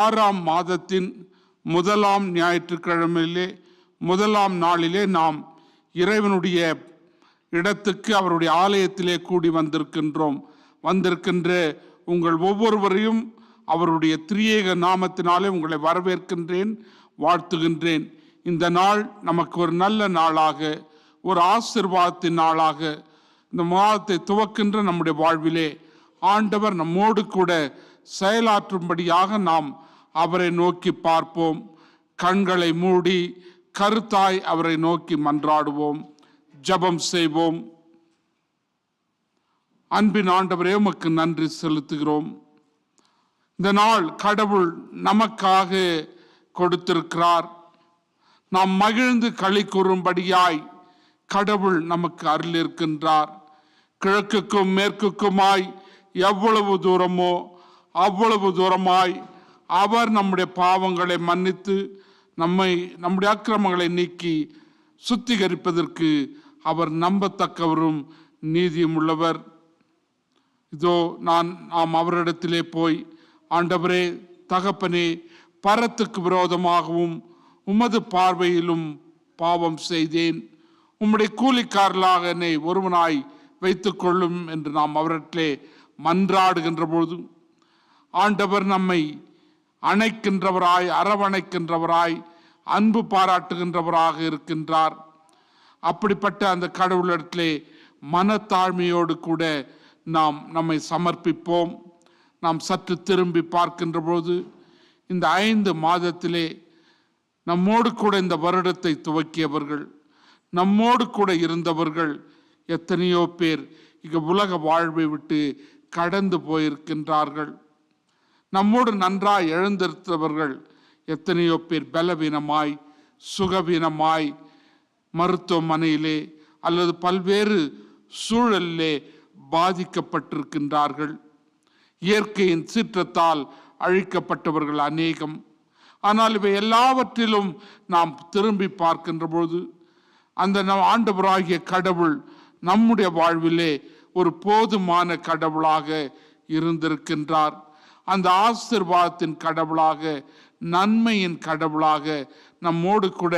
6ஆம் மாதத்தின் முதலாம் ஞாயிற்றுக்கிழமையிலே முதலாம் நாளிலே நாம் இறைவனுடைய இடத்துக்கு அவருடைய ஆலயத்திலே கூடி வந்திருக்கின்ற உங்கள் ஒவ்வொருவரையும் அவருடைய திரியேக நாமத்தினாலே உங்களை வரவேற்கின்றேன், வாழ்த்துகின்றேன். இந்த நாள் நமக்கு ஒரு நல்ல நாளாக, ஒரு ஆசீர்வாதத்தின் நாளாக இந்த மாதத்தை துவக்கின்ற நம்முடைய வாழ்விலே ஆண்டவர் நம்மோடு கூட செயலாற்றும்படியாக நாம் அவரை நோக்கி பார்ப்போம். கண்களை மூடி கருத்தாய் அவரை நோக்கி மன்றாடுவோம், ஜெபம் செய்வோம். அன்பின் ஆண்டவரே, உமக்கு நன்றி செலுத்துகிறோம். இந்த நாள் கடவுள் நமக்காக கொடுத்திருக்கிறார். நாம் மகிழ்ந்து களி கூறும்படியாய் கடவுள் நமக்கு அருளிருக்கின்றார். கிழக்குக்கும் மேற்குக்குமாய் எவ்வளவு தூரமோ அவ்வளவு தூரமாய் அவர் நம்முடைய பாவங்களை மன்னித்து நம்முடைய அக்கிரமங்களை நீக்கி சுத்திகரிப்பதற்கு அவர் நம்பத்தக்கவரும் நீதியும் உள்ளவர். இதோ நாம் அவரிடத்திலே போய், ஆண்டவரே, தகப்பனே, பரத்துக்கு விரோதமாகவும் உமது பார்வையிலும் பாவம் செய்தேன், உம்முடைய கூலிக்காரலாக என்னை ஒருவனாய் வைத்துக் கொள்ளும் என்று நாம் அவரிடத்திலே மன்றாடுகின்ற பொழுது ஆண்டவர் நம்மை அணைக்கின்றவராய், அரவணைக்கின்றவராய், அன்பு பாராட்டுகின்றவராக இருக்கின்றார். அப்படிப்பட்ட அந்த கடவுளிடத்திலே மனத்தாழ்மையோடு கூட நாம் நம்மை சமர்ப்பிப்போம். நாம் சற்று திரும்பி பார்க்கின்ற போது இந்த 5 மாதத்திலே நம்மோடு கூட இந்த வருடத்தை துவக்கியவர்கள், நம்மோடு கூட இருந்தவர்கள் எத்தனையோ பேர் இங்க உலக வாழ்வை விட்டு கடந்து போயிருக்கின்றார்கள். நம்மோடு நன்றாய் எழுந்திருந்தவர்கள் எத்தனையோ பேர் பலவீனமாய், சுகவீனமாய், மருத்துவமனையிலே அல்லது பல்வேறு சூழலிலே பாதிக்கப்பட்டிருக்கின்றார்கள். இயற்கையின் சீற்றத்தால் அழிக்கப்பட்டவர்கள் அநேகம். ஆனால் இவை எல்லாவற்றிலும் நாம் திரும்பி பார்க்கின்ற பொழுது அந்த ஆண்டவராகிய கடவுள் நம்முடைய வாழ்விலே ஒரு போதுமான கடவுளாக இருந்திருக்கின்றார். அந்த ஆசீர்வாதத்தின் கடவுளாக, நன்மையின் கடவுளாக நம்மோடு கூட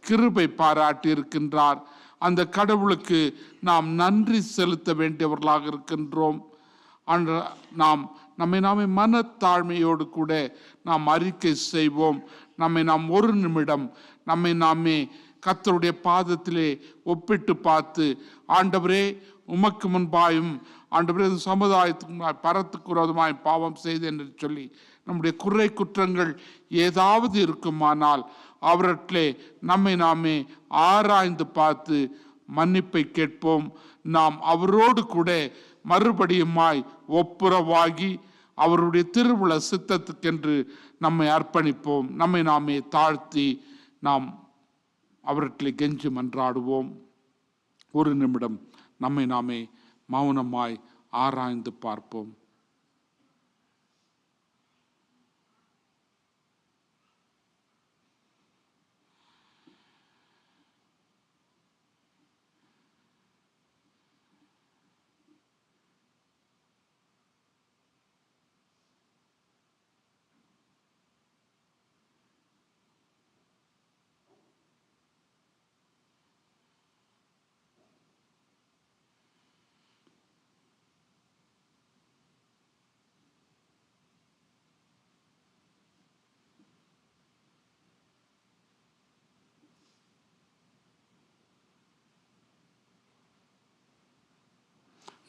கிருபை பாராட்டி இருக்கின்றார். அந்த கடவுளுக்கு நாம் நன்றி செலுத்த வேண்டியவர்களாக இருக்கின்றோம். நம்மை மனத்தாழ்மையோடு கூட நாம் அறிக்கை செய்வோம். நாம் ஒரு நிமிடம் நாமே கர்த்தருடைய பாதத்திலே ஒப்பிட்டு பார்த்து, ஆண்டவரே, உமக்கு முன்பாயும் ஆண்டவரே சமுதாயத்துக்கு பரத்துக்கு விரோதமாய் பாவம் செய்தேன் என்று சொல்லி நம்முடைய குறை குற்றங்கள் ஏதாவது இருக்குமானால் அவற்றிலே நாமே ஆராய்ந்து பார்த்து மன்னிப்பை கேட்போம். நாம் அவரோடு கூட மறுபடியுமாய் ஒப்புரவாகி அவருடைய திருவுள சித்தத்துக்கென்று நம்மை அர்ப்பணிப்போம். நாமே தாழ்த்தி நாம் அவற்றிலே கெஞ்சி மன்றாடுவோம். ஒரு நிமிடம் நாமே மௌனமாய் ஆராய்ந்து பார்ப்போம்.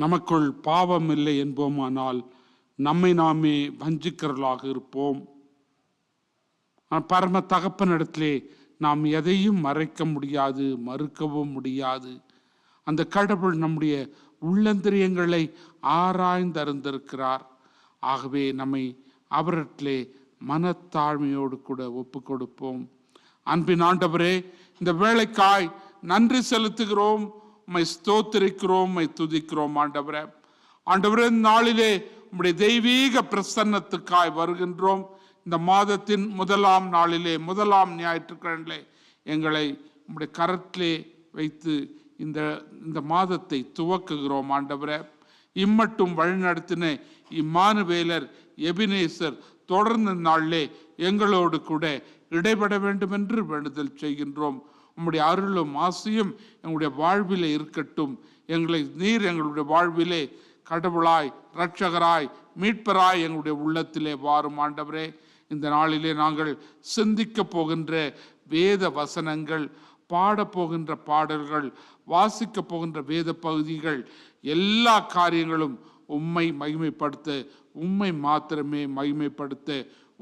நமக்குள் பாவம் இல்லை என்போமானால் நம்மை நாமே வஞ்சிக்கிறவர்களாக இருப்போம். பரம தகப்பனிடத்திலே நாம் எதையும் மறைக்க முடியாது, மறுக்கவும் முடியாது. அந்த கடவுள் நம்முடைய உள்ளந்திரியங்களை ஆராய்ந்தறிந்திருக்கிறார். ஆகவே நம்மை அவரிடத்திலே மனத்தாழ்மையோடு கூட ஒப்பு கொடுப்போம். அன்பின் ஆண்டவரே, இந்த வேளைக்காய் நன்றி செலுத்துகிறோம், உம்மை ஸ்தோத்திரிக்கிறோம், உம்மை துதிக்கிறோம். ஆண்டவரே, நாளிலே உம்முடைய தெய்வீக பிரசன்னத்துக்காய் வருகின்றோம். இந்த மாதத்தின் முதலாம் நாளிலே, முதலாம் ஞாயிற்றுக்கிழமையிலே எங்களை உம்முடைய கரத்திலே வைத்து இந்த மாதத்தை துவக்குகிறோம். ஆண்டவரே, இம்மட்டும் வழிநடத்தின இம்மானுவேலர், எபினேசர், தொடர்ந்து நாளிலே எங்களோடு கூட இடைபட வேண்டும் என்று வேண்டுதல் செய்கின்றோம். உம்முடைய அருளும் ஆசையும் எங்களுடைய வாழ்விலே இருக்கட்டும். நீர் எங்களுடைய வாழ்விலே கடவுளாய், இரட்சகராய், மீட்பராய் எங்களுடைய உள்ளத்திலே வாரும் ஆண்டவரே. இந்த நாளிலே நாங்கள் சிந்திக்க போகின்ற வேத வசனங்கள், பாடப்போகின்ற பாடல்கள், வாசிக்க போகின்ற வேத பகுதிகள், எல்லா காரியங்களும் உம்மை மகிமைப்படுத்த, உம்மை மாத்திரமே மகிமைப்படுத்த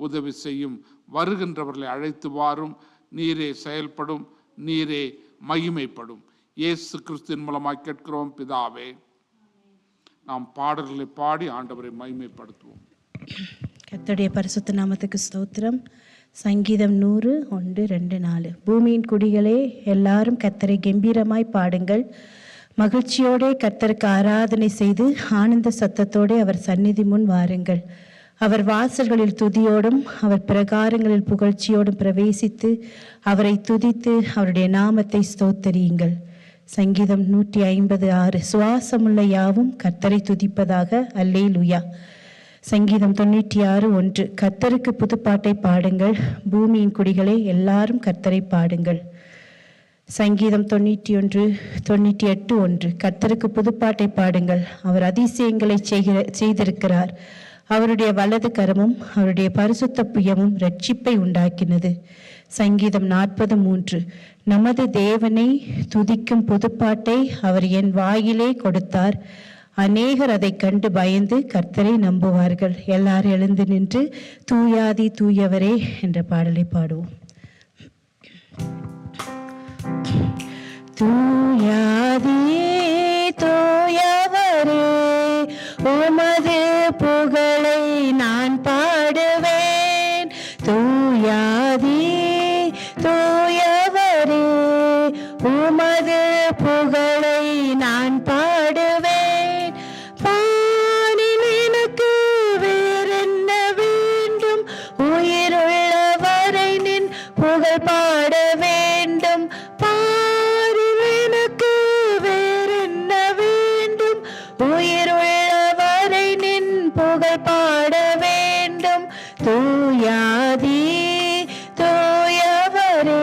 உதவி செய்யும். வருகின்றவர்களை அழைத்து வாரும். நீரே செயல்படும், நீரே மகிமைப்படும். இயேசு கிறிஸ்துவின் மூலமாய் கேட்கிறோம் பிதாவே. நாம் பாடல்களை பாடி ஆண்டவரை மகிமைப்படுத்துவோம். கர்த்தருடைய பரிசுத்த நாமத்துக்கு ஸ்தோத்திரம். சங்கீதம் 100, 1, 2, 4. பூமியின் குடிகளே, எல்லாரும் கர்த்தரை கம்பீரமாய் பாடுங்கள். மகிழ்ச்சியோட கர்த்தருக்கு ஆராதனை செய்து ஆனந்த சத்தத்தோடு அவர் சந்நிதி முன் வாருங்கள். அவர் வாசல்களில் துதியோடும் அவர் பிரகாரங்களில் புகழ்ச்சியோடும் பிரவேசித்து அவரை துதித்து அவருடைய நாமத்தை ஸ்தோத்தரியுங்கள். சங்கீதம் 156. சுவாசமுள்ள யாவும் கர்த்தரை துதிப்பதாக. அல்லேலூயா. சங்கீதம் 96, 1. கர்த்தருக்கு புதுப்பாட்டை பாடுங்கள். பூமியின் குடிகளே, எல்லாரும் கர்த்தரை பாடுங்கள். சங்கீதம் 91, 98, 1. கர்த்தருக்கு புதுப்பாட்டை பாடுங்கள். அவர் அதிசயங்களை செய்திருக்கிறார். அவருடைய வலது கரமும் அவருடைய பரிசுத்த புயமும் இரட்சிப்பை உண்டாக்கினது. சங்கீதம் 40, 3. நமது தேவனை துதிக்கும் புதுப்பாட்டை அவர் என் வாயிலே கொடுத்தார். அநேகர் அதை கண்டு பயந்து கர்த்தரை நம்புவார்கள். எல்லாரும் எழுந்து நின்று தூயாதி தூயவரே என்ற பாடலை பாடுவோம். தூயாதியே தூயவரே, உமது புகழை நான் பாடுவேன். தூயாதியே தூயவரே, உமது புகழை நான் பாடுவேன். பானில் எனக்கு வேறென்ன வேண்டும்? உயிருள்ளவரை நின் புகழ் பாட வேண்டும். பாரில் எனக்கு வேறென்ன வேண்டும்? உயிருள்ளவரை நின் புகழ் பாட வேண்டும். தூயாதி தூயவரே,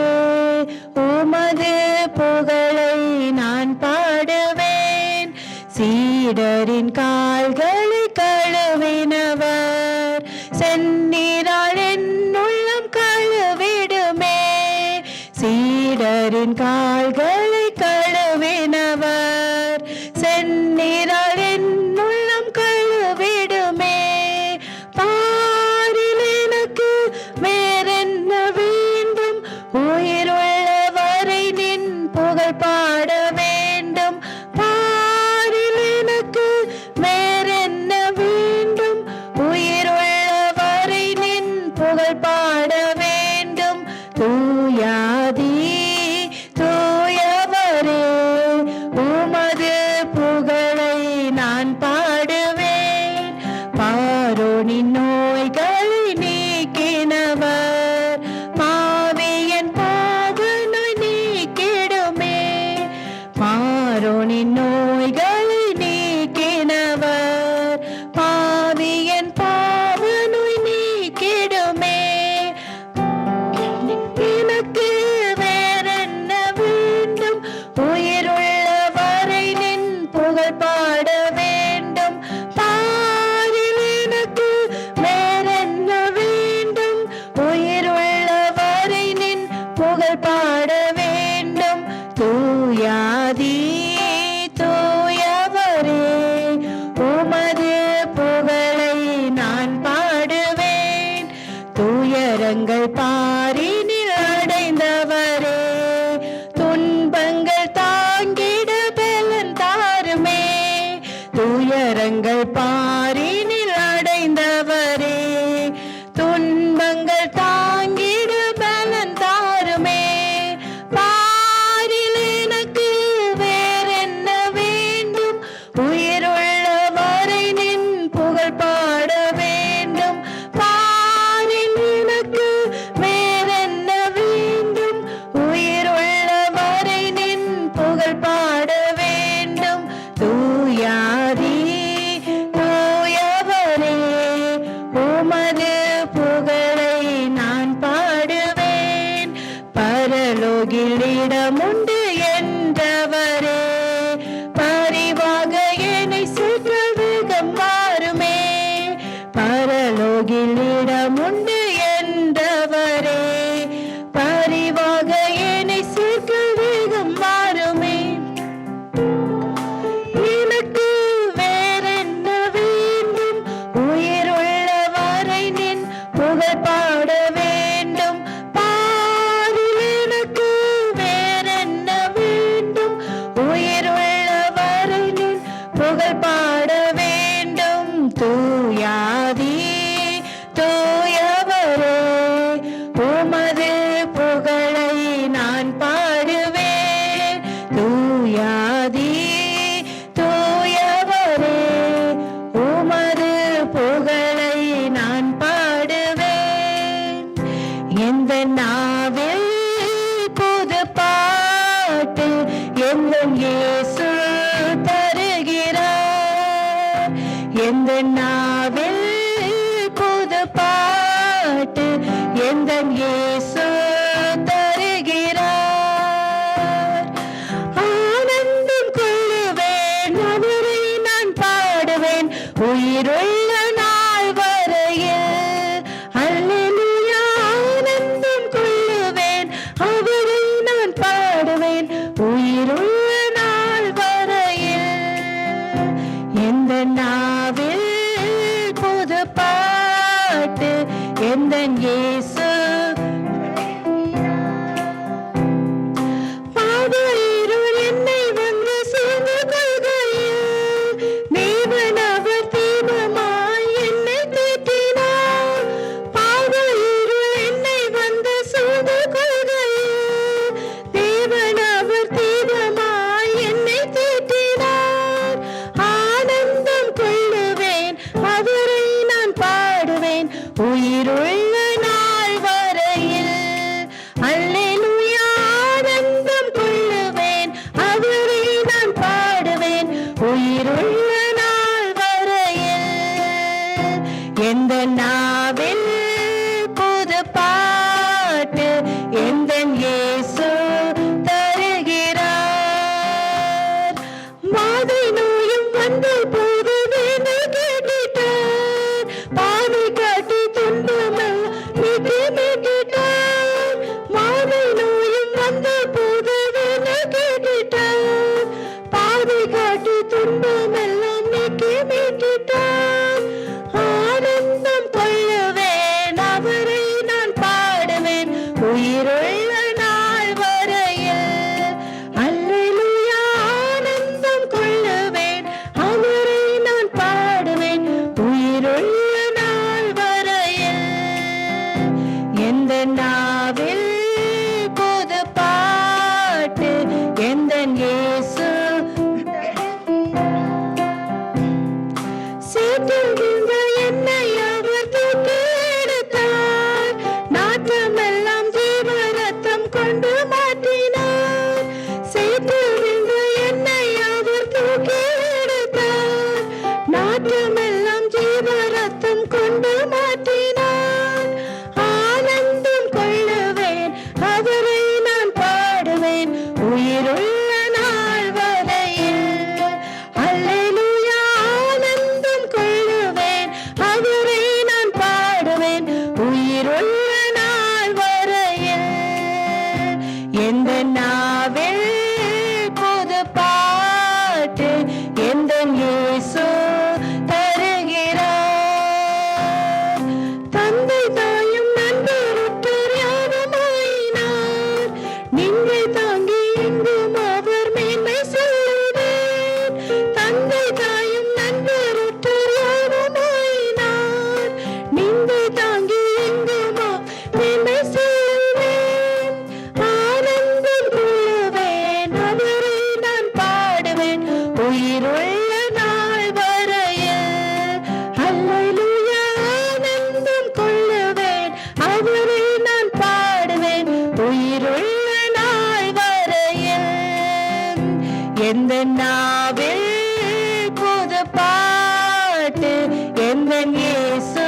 உமது புகழை நான் பாடுவேன். சீடரின் கால்களை கழுவினவர், செந்நீரால் என் உள்ளம் கழுவிடுமே. சீடரின் கால்களை கழுவினவர், செந்நீரால் என் உள்ளம் கழுவிடுமே. பாரில் எனக்கு வேறென்ன வேண்டும்? உயிருள்ளவரை நின் புகழ் பாட வேண்டும். பாரில் எனக்கு வேறென்ன வேண்டும்? உயிருள்ளவரை நின் புகழ் பாட வேண்டும். தூயாதி தூயவரே, உமது புகழை நான் பாடுவேன். பாரோனின் நோய்களை நீக்கினவர், பாவியன் பாவ நோய் நீக்கிடுமே. பாரோனின் நோய்களை நீக்கினவர், பாவியன் பாவ நோய் நீக்கிடுமே. எனக்கு வேறென்ன வேண்டும்? உயிருள்ளவரை நின் புகழ் பாட வேண்டும். பாரில் எனக்கு வேறென்ன வேண்டும்? உயிருள்ளவரை நின் புகழ் பாட வேண்டும். தூயாதி தூயவரே, உமது புகழை நான் பாடுவேன். துயரங்கள் பாரினில் அடைந்தவரே, துன்பங்கள் தாங்கிட பலன் தாருமே. துயரங்கள் பாரினில் அடைந்தவரே, துன்பங்கள் தாங்கிட பலன் தாருமே. பாரில் எனக்கு வேறென்ன வேண்டும்? உயிருள்ளவரை நின் புகழ் பாட வேண்டும். பாரில் எனக்கு வேறென்ன இடமுண்டு என்றவரே, பரிவாக என்னை சேர்க்க வேகம் வாருமே. பரலோகில் இடமுண்டு என்றவரே, பரிவாக என்னை சேர்க்க வேகம் வாருமே. எனக்கு வேறென்ன வேண்டும், உயிருள்ள வரை நின் புகழ் பாட வேண்டும். பாரில் எனக்கு வேறென்ன வேண்டும், உயிருள்ள வரை நின் புகழ் பாட வேண்டும். தூயாதி தூயவரே, உமது புகழை நான் பாடுவேன். தூயாதி தூயவரே, உமது புகழை நான் பாடுவேன். எந்த நாவில் புது பாட்டு எங்கள் இயேசு தருகிறார். எந்த நாவில் புது பாட்டு எங்கள் இயேசு தருகிறார். ஆனந்தம் கொள்ளுவேன், அவரை நான் பாடுவேன் உயிருள்ள நாள் வரையில். அல்லேலூயா. ஆனந்தம் கொள்ளுவேன், அவரை நான் பாடுவேன் உயிருள்ள நாள் வரையில். எந்த நாவில் புது பாட்டு எந்தன் இயேசு பாதையிருள் என்னை வந்து சேர்ந்து கொள்கையில், தேவன் அவர் தீபமாய் என்னை தேற்றினார். பாதையிருள் என்னை வந்து சேர்ந்து கொள்கையில், தேவன் அவர் தீபமாய் என்னை தேற்றினார். ஆனந்தம் கொள்ளுவேன், அவரை நான் பாடுவேன் உயிருள்ள நாள் வரையில். அல்லேலூயா. ஆனந்தம் கொள்ளுவேன், அவரை நான் பாடுவேன் உயிருள்ள நாள் வரையில். எந்த நாவில் புது பாட்டு எந்தன் இயேசு தருகிறார். மாதை நோயும் வந்த போது வேண்டல் கேட்டிட்டார், பாதை காட்டி துன்பமெல்லாம் நீக்கி மீட்டிட்டார். மாதை நோயும் வந்த போது வேண்டல் கேட்டிட்டார், பாதை காட்டி துன்பமெல்லாம் நீக்கி மீட்டிட்டார். ஆனந்தம் கொள்ளுவேன், அவரை நான் பாடுவேன் உயிருள்ள நாள் வரையில். அல்லேலூயா. ஆனந்தம் கொள்ளுவேன், அவரை நான் பாடுவேன் உயிருள்ள நாள் வரையில். எந்த நாவில் புது பாட்டு எந்தன் இயேசு சேற்றில் விழுந்த என்னை அவர் தூக்கி எடுத்தார். நாற்றமெல்லாம் ஜீவ ரத்தம் கொண்டு மாற்றினார். சேற்றில் விழுந்த என்னை அவர் தூக்கி எடுத்தார். நாற்றமெல்லாம் ஜீவ ரத்தம் கொண்டு மாற்றினார். ஆனந்தம் கொள்ளுவேன், அவரை நான் பாடுவேன் உயிருள்ள நாள் வரையில். அல்லேலூயா. ஆனந்தம் கொள்ளுவேன், அவரை நான் பாடுவேன் உயிருள்ள நாள் வரையில். எந்த நாவில் புது பாட்டு எந்தன் இயேசு தருகிறார். தந்தை தாயும் நண்பருற்றோர் யாவமாயினார், நின்றை தாங்கி எங்கும் அவர் மேன்மை சொல்லுவேன். தந்தை தாயும் நண்பருற்றோர் யாவமாயினார், நின்றை தாங்கி எங்கும் மேன்மை சொல்லுவேன். ஆனந்தம் கொள்ளுவேன், அவரை நான் பாடுவேன் உயிருள்ள நாள் வரையில். அல்லேலூயா. ஆனந்தம் கொள்ளுவேன், அவரை நான் பாடுவேன் உயிருள்ள நாள் வரையில். எந்த நாவில் புது பாட்டு எந்தன் இயேசு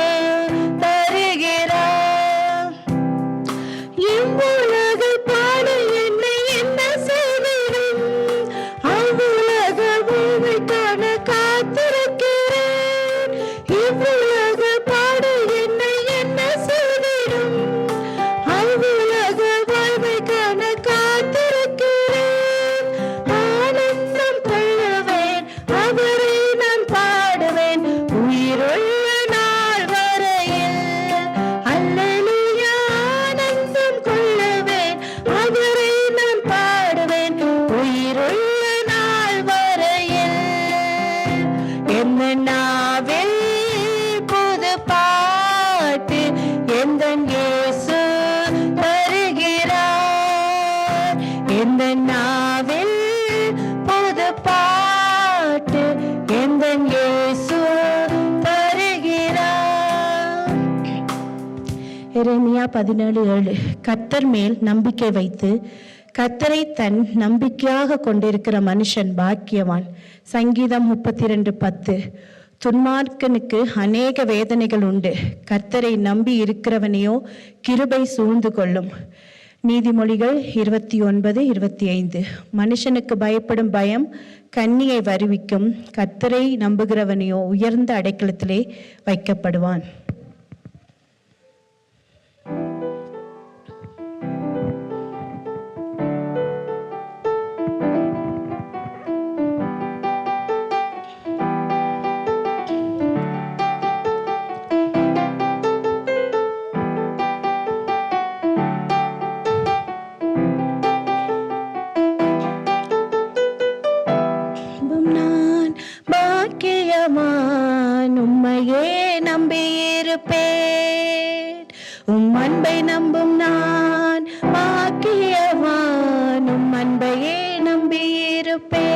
தருகிறார். இவ்வுலகை பாட என்னை என்ன எரேமியா 17:7. கர்த்தர் மேல் நம்பிக்கை வைத்து கர்த்தரை தன் நம்பிக்கையாக கொண்டிருக்கிற மனுஷன் பாக்கியவான். சங்கீதம் 32:10. துன்மார்க்கனுக்கு அநேக வேதனைகள் உண்டு, கர்த்தரை நம்பி இருக்கிறவனையோ கிருபை சூழ்ந்து கொள்ளும். நீதிமொழிகள் 29:25. மனுஷனுக்கு பயப்படும் பயம் கண்ணியை வருவிக்கும், கர்த்தரை நம்புகிறவனையோ உயர்ந்த அடைக்கலத்திலே வைக்கப்படுவான். நான் பாக்கியவான், உம்மையே நம்பியிருப்பேன். உம் அன்பை நம்பும் நான் பாக்கியவான், உம் அன்பையே நம்பியிருப்பேன்.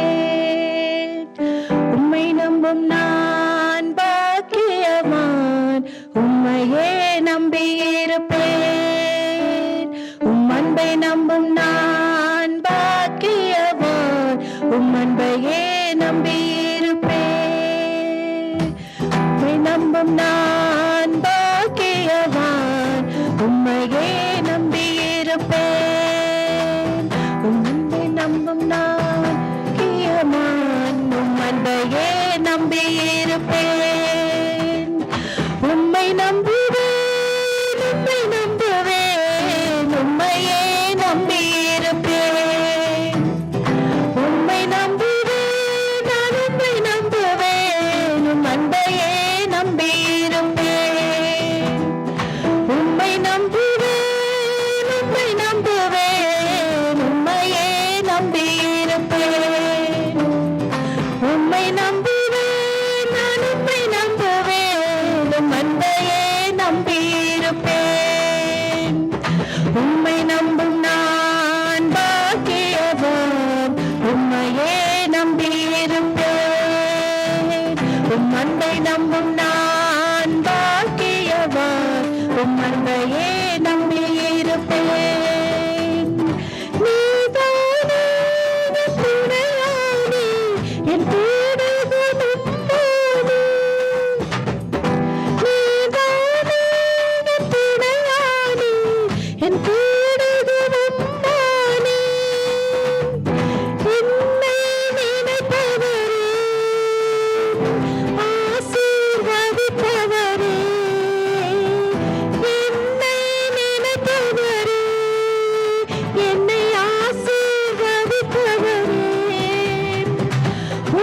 உம்மை நம்பும் நான் பாக்கியவான், உம்மையே நம்பியிருப்பேன். உம் அன்பை நம்பும் நான் பாக்கியவான், உம் அன்பையே நம்பியிருப்பேன். உம்மை நம்பும் நான் பாக்கியவான், உம்மையே நம்பியிருப்பேன். உம் அன்பை நம்பும் நான் பாக்கியவான், உம் அன்பையே நம்பியிருப்பேன். உம்மை நம்புவேன், உம்மை நம்புவேன், உம்மையே நம்பியிருப்பேன். உம்மை நம்புவேன், நான் உம்மை நம்புவேன், உம் அன்பையே நம்பியிருப்பேன். உம்மை நம்புவேன், உம்மை நம்புவேன், உம்மையே நம்பியிருப்பேன். உம்மை நம்புவேன், நான் உம்மை நம்புவேன், உம் அன்பையே நம்பியிருப்பேன். உம்மை நம்பும் நான் பாக்கியவான், உம்மையே நம்பியிருப்பேன். உம் அன்பை நம்பும் நான் பாக்கியவான், உம் அன்பையே நம்பியிருப்பேன். நீதானே என் துணையானி, என் தேடுதலும் தானே. நீதானே என் துணையானி, என் தேடுதலும் தானே. என்னை நினைப்பவரே, ஆசீர்வதிப்பவரே. என்னை நினைப்பவரே, என்னை ஆசீர்வதிப்பவரே.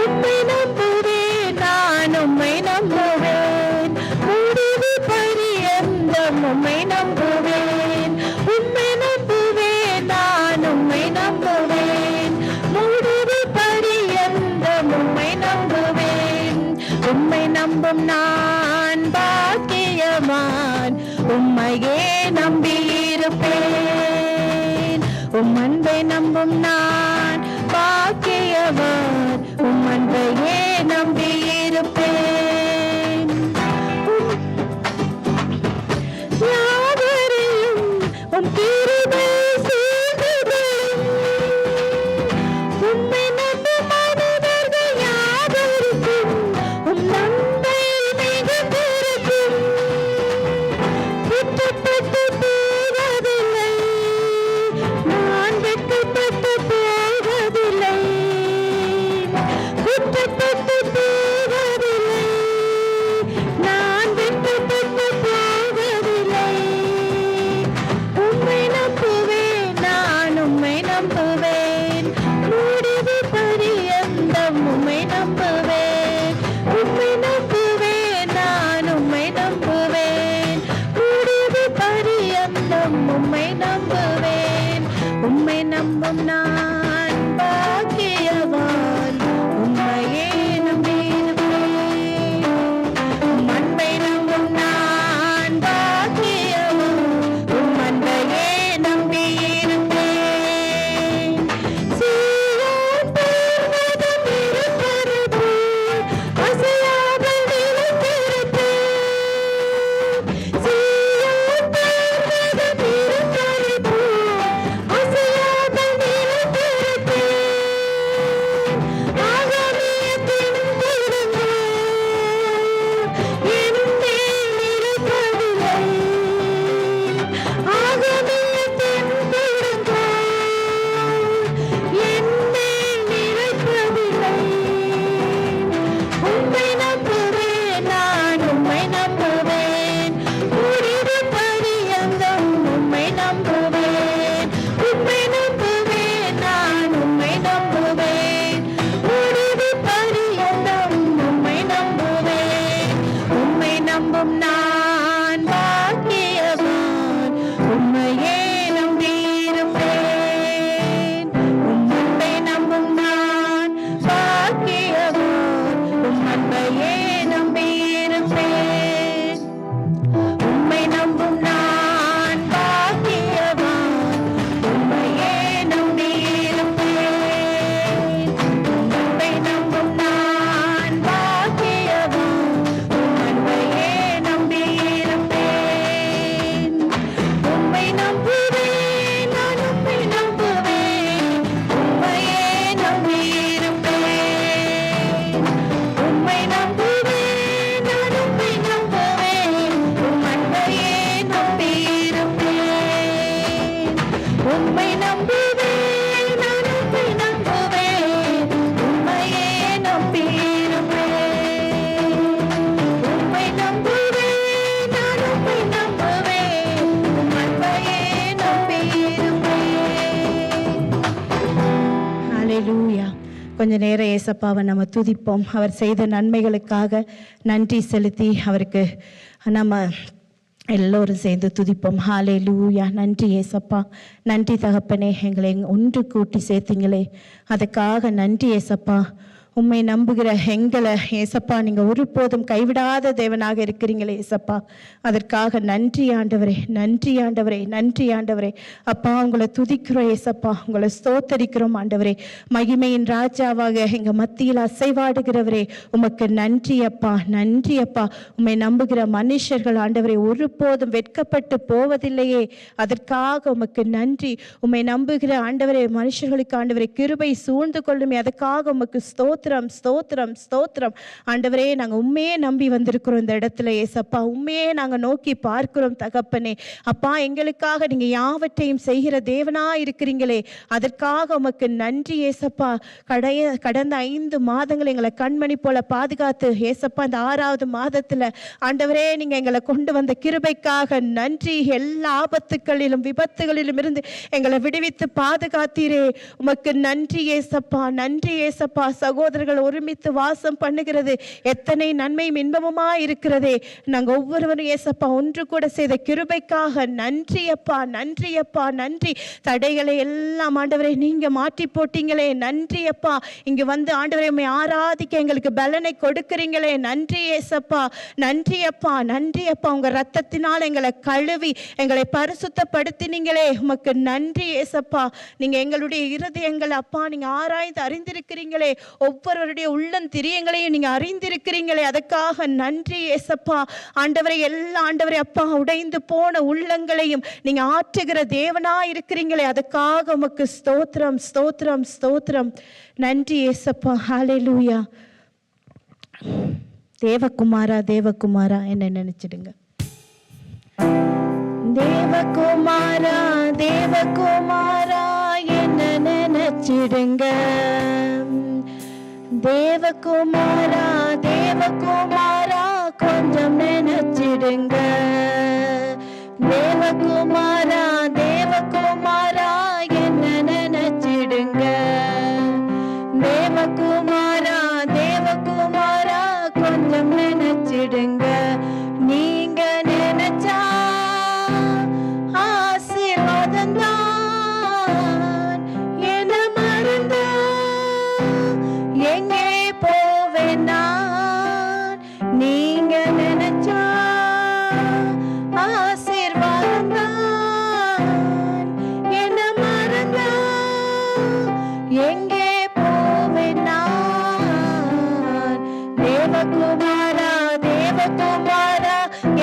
உம்மை நம்புவேன், நான் உம்மை நம்புவேன், முடிவு பரியந்தம் உம்மை நம்புவேன். உம்மை நம்புவேன், நான் உம்மை நம்புவேன், முடிவு பரியந்தம் உம்மை நம்புவேன். உம்மை நம்பும் நான் பாக்கியவான், உம்மையே நம்பியிருப்பேன். உம் அன்பை நம்பும் நான் பாக்கியவான், உம் அன்பையே நம்பியிருப்பேன். யாவரையும் உம் கிருபை செய்தருளும். உம்மை நம்பும் மனிதர்கள் யாவருக்கும் உம் நன்மை மிகுந்திருக்கும். வெட்கப்பட்டு போவதில்லை, நான் வெட்கப்பட்டு போவதில்லை. வெட்கப்பட்டு போவதில்லை, நான் வெட்கப்பட்டு போவதில்லை. உம்மை நம்புவேன், நான் உம்மை நம்புவேன், முடிவு பரியந்தம் உம்மை நம்புவேன். உம்மை நம்புவேன், நான் உம்மை நம்புவேன், முடிவு பரியந்தம் உம்மை நம்புவேன். உம்மை நம்பும் நான் பாக்கியவான், உம்மையே நம்பியிருப்பேன். உம் அன்பை நம்பும் நான் பாக்கியவான், உம் அன்பையே நம்பியிருப்பேன். சீயோன் பர்வதம் இருப்பது போல் அசையாமல் நிலைத்திருப்பேன். சீயோன் பர்வதம் உம்மை நம்புவேன், நான் உம்மை நம்புவேன், உம்மையே நம்பியிருப்பேன். உம்மை நம்புவேன், நான் உம்மை நம்புவேன், உம் அன்பையே நம்பியிருப்பேன். ஹல்லேலூயா. கொஞ்ச நேரம் ஏசப்பாவை நம்ம துதிப்போம். அவர் செய்த நன்மைகளுக்காக நன்றி செலுத்தி அவருக்கு நம்ம எல்லோரும் சேர்ந்து துதிப்போம். ஹல்லேலூயா. நன்றி ஏசப்பா, நன்றி தகப்பனே, எங்களை ஒன்று கூட்டி சேர்த்தீங்களே, அதுக்காக நன்றி ஏசப்பா. உம்மை நம்புகிற எங்களை ஏசப்பா நீங்கள் ஒருபோதும் கைவிடாத தேவனாக இருக்கிறீங்களே ஏசப்பா, அதற்காக நன்றி ஆண்டவரே, நன்றி ஆண்டவரே, நன்றி ஆண்டவரே. அப்பா உங்களை துதிக்கிறோம் ஏசப்பா, உங்களை ஸ்தோத்தரிக்கிறோம் ஆண்டவரே. மகிமையின் ராஜாவாக எங்கள் மத்தியில் அசைவாடுகிறவரே, உமக்கு நன்றி அப்பா, நன்றி அப்பா. உம்மை நம்புகிற மனுஷர்கள் ஆண்டவரே ஒருபோதும் வெட்கப்பட்டு போவதில்லையே, அதற்காக உமக்கு நன்றி. உம்மை நம்புகிற ஆண்டவரே மனுஷர்களுக்கு ஆண்டவரே கிருபை சூழ்ந்து கொள்ளுமே, அதுக்காக உமக்கு ஸ்தோத்திரம், ஸ்தோத்திரம், ஸ்தோத்திரம். ஆண்டவரே நாங்கள் உண்மையே நம்பி வந்திருக்கிறோம் இந்த இடத்துல ஏசப்பா, உண்மையே நாங்கள் நோக்கி பார்க்கிறோம் தகப்பனே. அப்பா எங்களுக்காக நீங்கள் யாவற்றையும் செய்கிற தேவனா இருக்கிறீங்களே, அதற்காக உமக்கு நன்றி ஏசப்பா. கடந்த 5 மாதங்கள் எங்களை கண்மணி போல பாதுகாத்து ஏசப்பா, இந்த 6வது மாதத்தில் ஆண்டவரே நீங்கள் எங்களை கொண்டு வந்த கிருபைக்காக நன்றி. எல்லா ஆபத்துக்களிலும் விபத்துகளிலும் இருந்து எங்களை விடுவித்து பாதுகாத்தீரே, உமக்கு நன்றி ஏசப்பா, நன்றி ஏசப்பா. சகோதரர்கள் ஒருமித்து வாசம் பண்ணுகிறது எத்தனை நன்மையும் இன்பமுமா இருக்கிறதே. நாங்கள் ஒவ்வொருவரும் ஏசப்பா ஒன்று கூட செய்த கிருபைக்காக நன்றி அப்பா, நன்றி அப்பா, நன்றி. தடைகளை எல்லாம் ஆண்டவரை நீங்க மாற்றி போட்டீங்களே, நன்றி அப்பா. இங்கு வந்து ஆண்டவரை உம்மை ஆராதிக்க எங்களுக்கு பலனை கொடுக்கிறீங்களே, நன்றி ஏசப்பா, நன்றி அப்பா, நன்றி அப்பா. உங்க ரத்தத்தினால் எங்களை கழுவி எங்களை பரிசுத்தப்படுத்தினீங்களே, உமக்கு நன்றி ஏசப்பா. நீங்க எங்களுடைய இருதயங்கள் அப்பா நீங்க ஆராய்ந்து அறிந்திருக்கிறீங்களே, ஒவ்வொருவருடைய உள்ளந்திரியங்களையும் நீங்க அறிந்திருக்கிறீங்களே, அதுக்காக நன்றி ஏசப்பா. ஆண்டவரை எல்லா ஆண்டவரை அப்பா உடைந்து போன உள்ளங்களையும் நீங்க ஆற்றுகிற தேவனா இருக்கிறீங்களே, அதுக்காக உமக்கு ஸ்தோத்திரம், ஸ்தோத்திரம், ஸ்தோத்திரம். நன்றி ஏசப்பா. ஹல்லேலூயா. தேவகுமாரா, தேவகுமாரா என்ன நினைச்சிடுங்க. தேவகுமாரா, தேவகுமாரா என்ன நினைச்சிடுங்க. தேவகுமாரா, தேவகுமாரா கொஞ்சம் நினைச்சிடுங்க. தேவகுமாரா, தேவகுமாரா என்ன நினைச்சிடுங்க. தேவகுமாரா, தேவகுமாரா கொஞ்சம் நினைச்சிடுங்க. நீங்க நினைச்சா ஆசீர்வாதம் தான், என்ன மறந்தா எங்கே போவேன் நான். நீங்க நினைச்சா ஆசீர்வாதம் தான், என்ன மறந்தா எங்கே போவேன் நான். தேவகுமாரா, தேவகுமாரா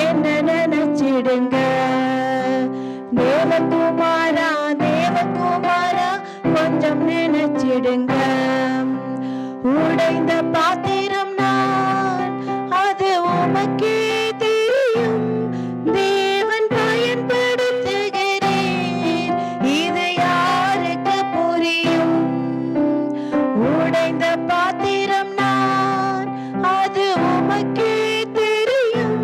என்ன நினைச்சிடுங்க. தேவகுமாரா, தேவகுமாரா கொஞ்சம் நினைச்சிடுங்க. உடைந்த பாத்திரம் நான், அது உமக்கே தெரியும். தேவன் பயன்படுத்துகிறேன், இது யாருக்கு புரியும். உடைந்த பாத்திரம் நான், அது உமக்கே தெரியும்.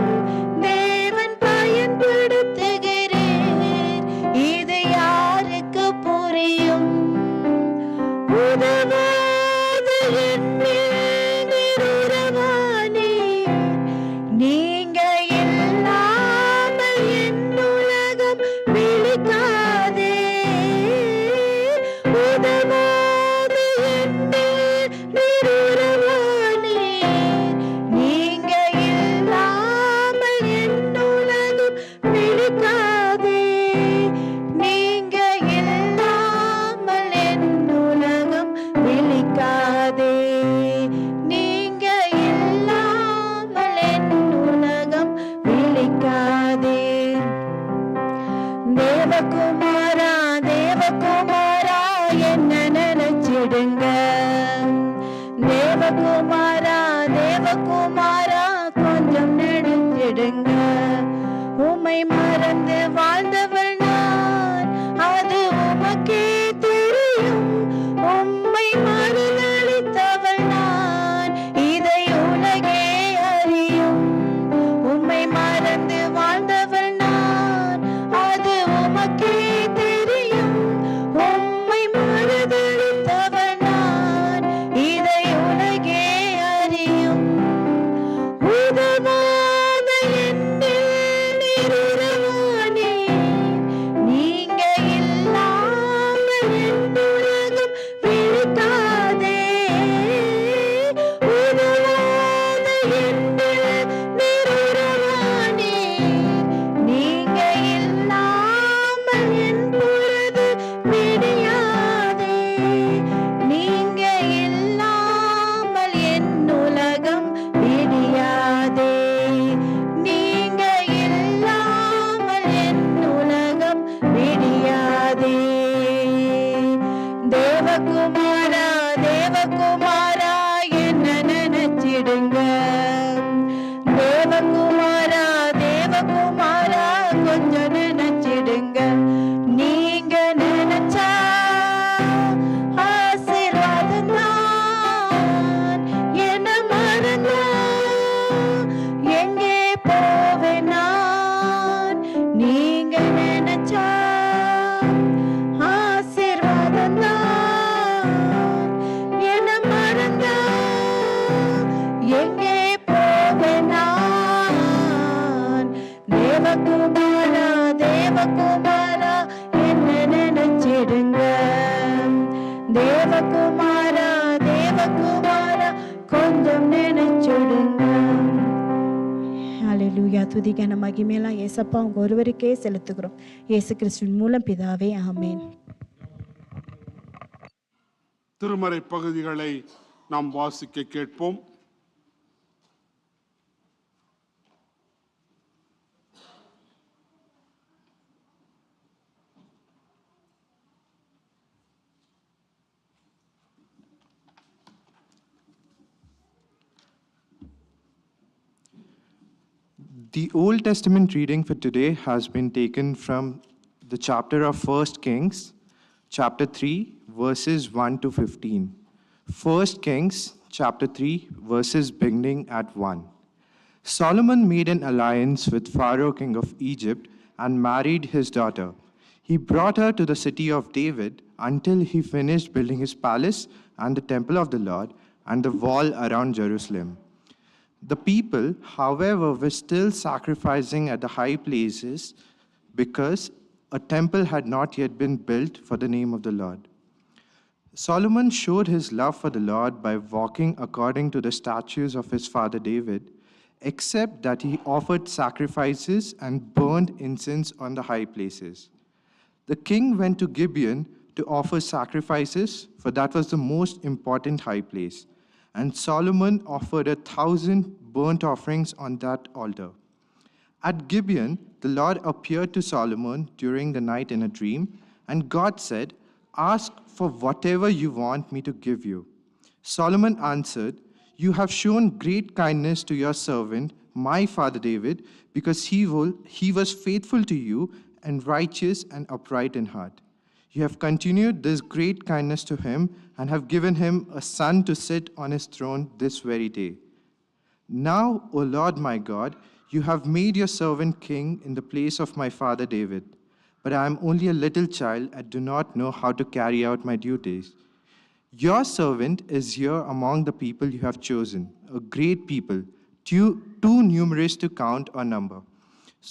தேவன் பயன்படுத்துகிறேன், இது யாருக்கு புரியும். உதவாத என்னில் நிருரவானே, நீங்க இல்லாமல் என் உலகம் விழிக்காதே. உதவாத என்னில் நிருரவானே, நீங்க இல்லாமல் என் உலகம் விழிக்காதே. நீங்க இல்லாமல் என் உலகம் விழிக்காதே. நீங்க இல்லாமல் என் உலகம் விழிக்காதே. தேவகுமாரா, தேவகுமாரா என்ன நினைச்சிடுங்க. தேவகுமாரா, தேவகுமாரா கொஞ்சம் நினைச்சிடுங்க. உம்மை மறந்து வாழ்ந்தவள் நான், அது உமக்கு ஹalleluya. துதி கன மகிமையெல்லாம் ஏசப்பா உங்க ஒருவருக்கே செலுத்துகிறோம். இயேசு கிறிஸ்துவின் மூலம் பிதாவே, ஆமென். திருமறை பகுதிகளை நாம் வாசிக்க கேட்போம். The Old Testament reading for today has been taken from the chapter of 1 Kings, chapter 3, verses 1 to 15. 1 Kings, chapter 3, verses beginning at 1. Solomon made an alliance with Pharaoh, king of Egypt, and married his daughter. He brought her to the city of David until he finished building his palace and the temple of the Lord and the wall around Jerusalem. The people, however, were still sacrificing at the high places because a temple had not yet been built for the name of the Lord. Solomon showed his love for the Lord by walking according to the statutes of his father David, except that he offered sacrifices and burned incense on the high places. The king went to Gibeon to offer sacrifices, for that was the most important high place. And Solomon offered 1,000 burnt offerings on that altar. At Gibeon, the Lord appeared to Solomon during the night in a dream, and God said, "Ask for whatever you want me to give you." Solomon answered, "You have shown great kindness to your servant, my father David, because he was faithful to you and righteous and upright in heart. You have continued this great kindness to him and have given him a son to sit on his throne this very day. Now, O Lord my God, you have made your servant king in the place of my father David. But I am only a little child and do not know how to carry out my duties. Your servant is here among the people you have chosen, a great people, too numerous to count or number.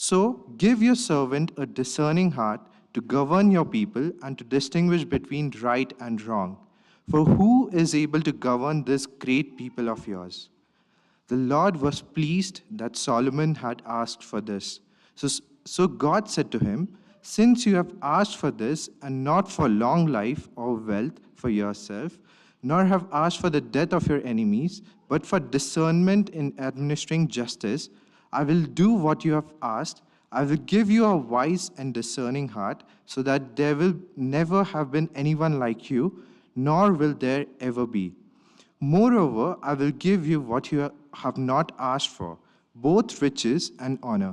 So give your servant a discerning heart to govern your people and to distinguish between right and wrong. For who is able to govern this great people of yours?" The Lord was pleased that Solomon had asked for this. So God said to him, "Since you have asked for this, and not for long life or wealth for yourself, nor have asked for the death of your enemies, but for discernment in administering justice, I will do what you have asked. I will give you a wise and discerning heart, so that there will never have been anyone like you, nor will there ever be. Moreover, I will give you what you have not asked for, both riches and honor,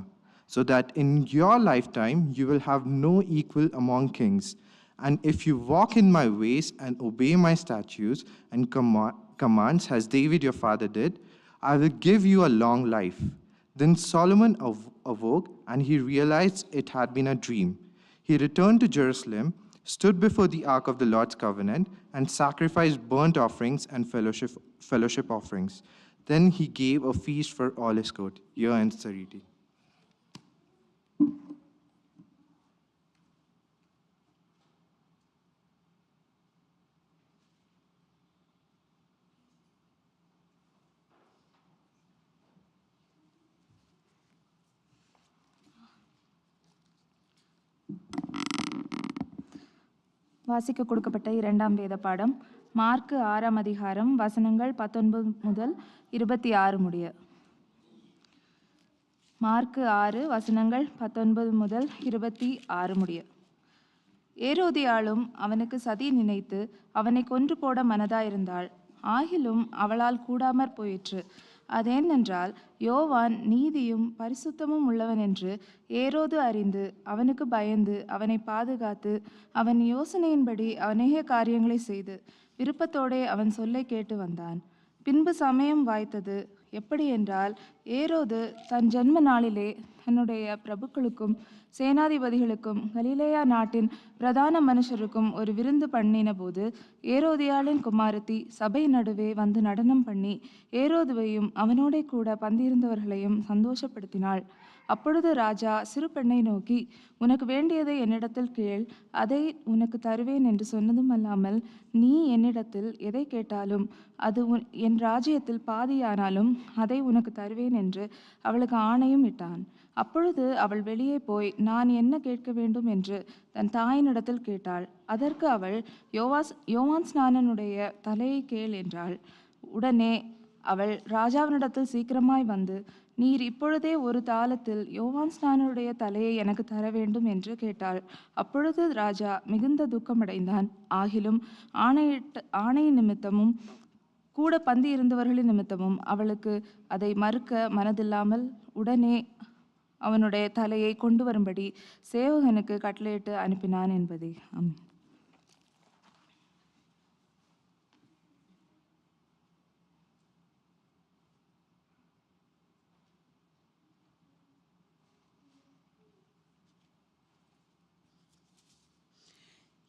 so that in your lifetime you will have no equal among kings. And if you walk in my ways and obey my statutes and commands, as David your father did, I will give you a long life." Then Solomon awoke, and he realized it had been a dream. He returned to Jerusalem, stood before the ark of the Lord's covenant, and sacrificed burnt offerings and fellowship offerings. Then he gave a feast for all his court. Here ends the reading. வாசிக்க கொடுக்கப்பட்ட இரண்டாம் வேத பாடம் mark 6ஆம் அதிகாரம் வசனங்கள் 19 முதல் 26 முடிய. மார்க்கு 6 வசனங்கள் 19 முதல் 26 முடிய. ஏரோதியாளும் அவனுக்கு சதி நினைத்து அவனை கொன்று போட மனதாயிருந்தாள். ஆகிலும் அவளால் கூடாமற் போயிற்று. அதேனென்றால் யோவான் நீதியும் பரிசுத்தமும் உள்ளவன் என்று ஏரோது அறிந்து அவனுக்கு பயந்து அவனை பாதுகாத்து அவன் யோசனையின்படி அநேக காரியங்களை செய்து விருப்பத்தோடே அவன் சொல்லை கேட்டு வந்தான். பின்பு சமயம் வாய்த்தது. எப்படி என்றால், ஏரோது தன் ஜன்ம நாளிலே தன்னுடைய பிரபுக்களுக்கும் சேனாதிபதிகளுக்கும் கலிலேயா நாட்டின் பிரதான மனுஷருக்கும் ஒரு விருந்து பண்ணின போது, ஏரோதியாளின் குமாரத்தி சபை நடுவே வந்து நடனம் பண்ணி ஏரோதுவையும் அவனோட கூட பந்திருந்தவர்களையும் சந்தோஷப்படுத்தினாள். அப்பொழுது ராஜா சிறு பெண்ணை நோக்கி, உனக்கு வேண்டியதை என்னிடத்தில் கேள், அதை உனக்கு தருவேன் என்று சொன்னதும் அல்லாமல், நீ என்னிடத்தில் எதை கேட்டாலும் அது என் ராஜ்யத்தில் பாதியானாலும் அதை உனக்கு தருவேன் என்று அவளுக்கு ஆணையும் இட்டான். அப்பொழுது அவள் வெளியே போய் நான் என்ன கேட்க வேண்டும் என்று தன் தாயினிடத்தில் கேட்டாள். அதற்கு அவள், யோவான் ஸ்நானனுடைய தலையை கேள் என்றாள். உடனே அவள் ராஜாவினிடத்தில் சீக்கிரமாய் வந்து, நீர் இப்பொழுதே ஒரு தாளத்தில் யோவான் ஸ்நானனுடைய தலையை எனக்கு தர வேண்டும் என்று கேட்டாள். அப்பொழுது ராஜா மிகுந்த துக்கமடைந்தான். ஆகிலும் ஆணை நிமித்தமும் கூட பந்தி இருந்தவர்களின் நிமித்தமும் அவளுக்கு அதை மறுக்க மனதில்லாமல் உடனே அவனுடைய தலையை கொண்டு வரும்படி சேவகனுக்கு கட்டளையிட்டு அனுப்பினான் என்பதே. ஆமென்.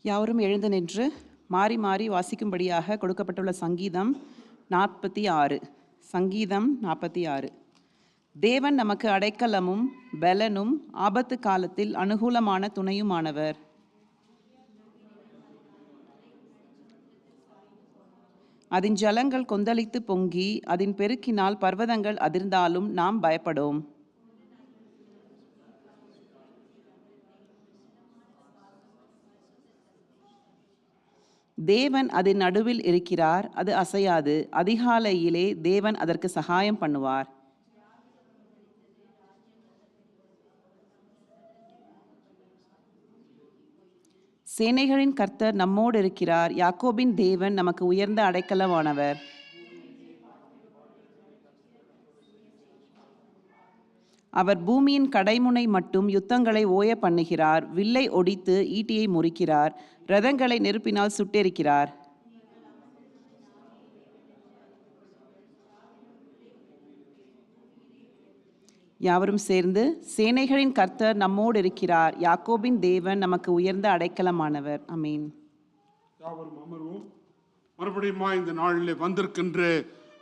யாவரும் எழுந்து நின்று மாறி மாறி வாசிக்கும்படியாக கொடுக்கப்பட்டுள்ள சங்கீதம் 46. சங்கீதம் 46. தேவன் நமக்கு அடைக்கலமும் பலனும் ஆபத்து காலத்தில் அனுகூலமான துணையுமானவர். அதன் ஜலங்கள் கொந்தளித்து பொங்கி அதன் பெருக்கினால் பர்வதங்கள் அதிர்ந்தாலும் நாம் பயப்படோம். தேவன் அதன் நடுவில் இருக்கிறார், அது அசையாது. அதிகாலையிலே தேவன் அதற்கு சகாயம் பண்ணுவார். சேனைகளின் கர்த்தர் நம்மோடு இருக்கிறார். யாக்கோபின் தேவன் நமக்கு உயர்ந்த அடைக்கலமானவர். அவர் பூமியின் கடைமுனை மட்டும் யுத்தங்களை ஓய பண்ணுகிறார். வில்லை ஒடித்து ஈட்டியை முறிக்கிறார். இரதங்களை நெருப்பினால் சுட்டெரிக்கிறார். யாவரும் சேர்ந்து, சேனைகளின் கர்த்தர் நம்மோடு இருக்கிறார். யாக்கோபின் தேவன் நமக்கு உயர்ந்த அடைக்கலமானவர். ஆமென். யாவரும் அமர்வோம். மறுபடியும் இந்த நாளிலே வந்திருக்கின்ற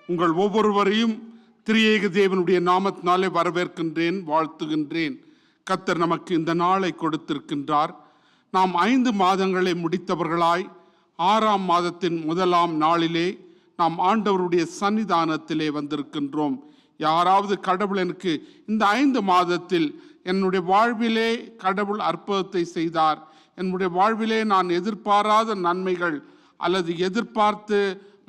உங்கள் ஒவ்வொருவரையும் திரியேக தேவனுடைய நாமத்தினாலே வரவேற்கின்றேன், வாழ்த்துகின்றேன். கர்த்தர் நமக்கு இந்த நாளை கொடுத்திருக்கின்றார். நாம் 5 மாதங்களை முடித்தவர்களாய் 6ஆம் மாதத்தின் 1ஆம் நாளிலே நாம் ஆண்டவருடைய சன்னிதானத்திலே வந்திருக்கின்றோம். யாராவது கடவுள் எனக்கு இந்த 5 மாதத்தில் என்னுடைய வாழ்விலே கடவுள் அற்புதத்தை செய்தார், என்னுடைய வாழ்விலே நான் எதிர்பாராத நன்மைகள் அல்லது எதிர்பார்த்து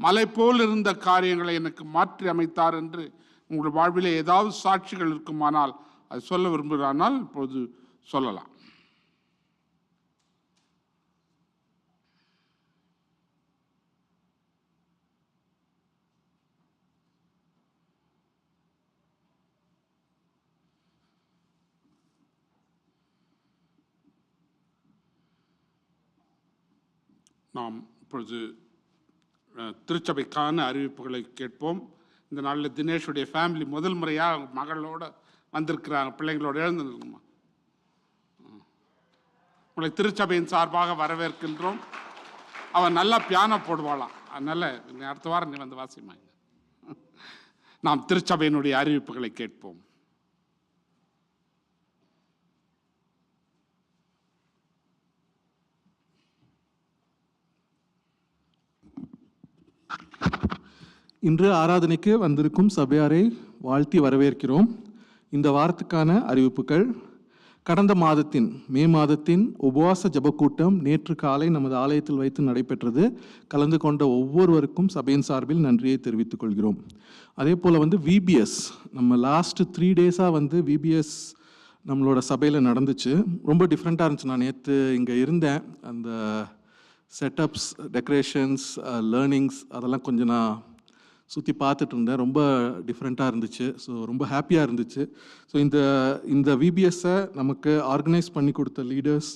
மலை போல் இருந்த காரியங்களை எனக்கு மாற்றி அமைத்தார் என்று உங்களுடைய வாழ்விலே ஏதாவது சாட்சிகள் இருக்குமானால் அது சொல்ல விரும்புகிறானால் இப்போது சொல்லலாம். நாம் இப்பொழுது திருச்சபைக்கான அறிவிப்புகளை கேட்போம். இந்த நாளில் தினேஷுடைய ஃபேமிலி முதல் முறையாக மகளோடு வந்திருக்கிறாங்க, பிள்ளைங்களோட எழுந்துருக்குமா. உங்களை திருச்சபையின் சார்பாக வரவேற்கின்றோம். அவன் நல்லா பியானோ போடுவாளாம், அதனால் அடுத்த வாரம் நீ வந்து வாசிமாங்க. நாம் திருச்சபையினுடைய அறிவிப்புகளை கேட்போம். இன்று ஆராதனைக்கு வந்திருக்கும் சபையாரை வாழ்த்தி வரவேற்கிறோம். இந்த வாரத்துக்கான அறிவிப்புகள்: கடந்த மாதத்தின் மே மாதத்தின் உபவாச ஜபக்கூட்டம் நேற்று காலை நமது ஆலயத்தில் வைத்து நடைபெற்றது. கலந்து கொண்ட ஒவ்வொருவருக்கும் சபையின் சார்பில் நன்றியை தெரிவித்துக் கொள்கிறோம். அதே போல் விபிஎஸ் நம்ம லாஸ்ட் 3 டேஸாக விபிஎஸ் நம்மளோட சபையில் நடந்துச்சு. ரொம்ப டிஃப்ரெண்ட்டாக இருந்துச்சு. நான் நேற்று இங்கே இருந்தேன். அந்த செட்டப்ஸ், டெக்கரேஷன்ஸ், லேர்னிங்ஸ் அதெல்லாம் கொஞ்சம் நான் சுற்றி பார்த்துட்டு இருந்தேன். ரொம்ப டிஃப்ரெண்ட்டாக இருந்துச்சு. ஸோ ரொம்ப ஹாப்பியாக இருந்துச்சு. ஸோ இந்த விபிஎஸ்ஸை நமக்கு ஆர்கனைஸ் பண்ணி கொடுத்த leaders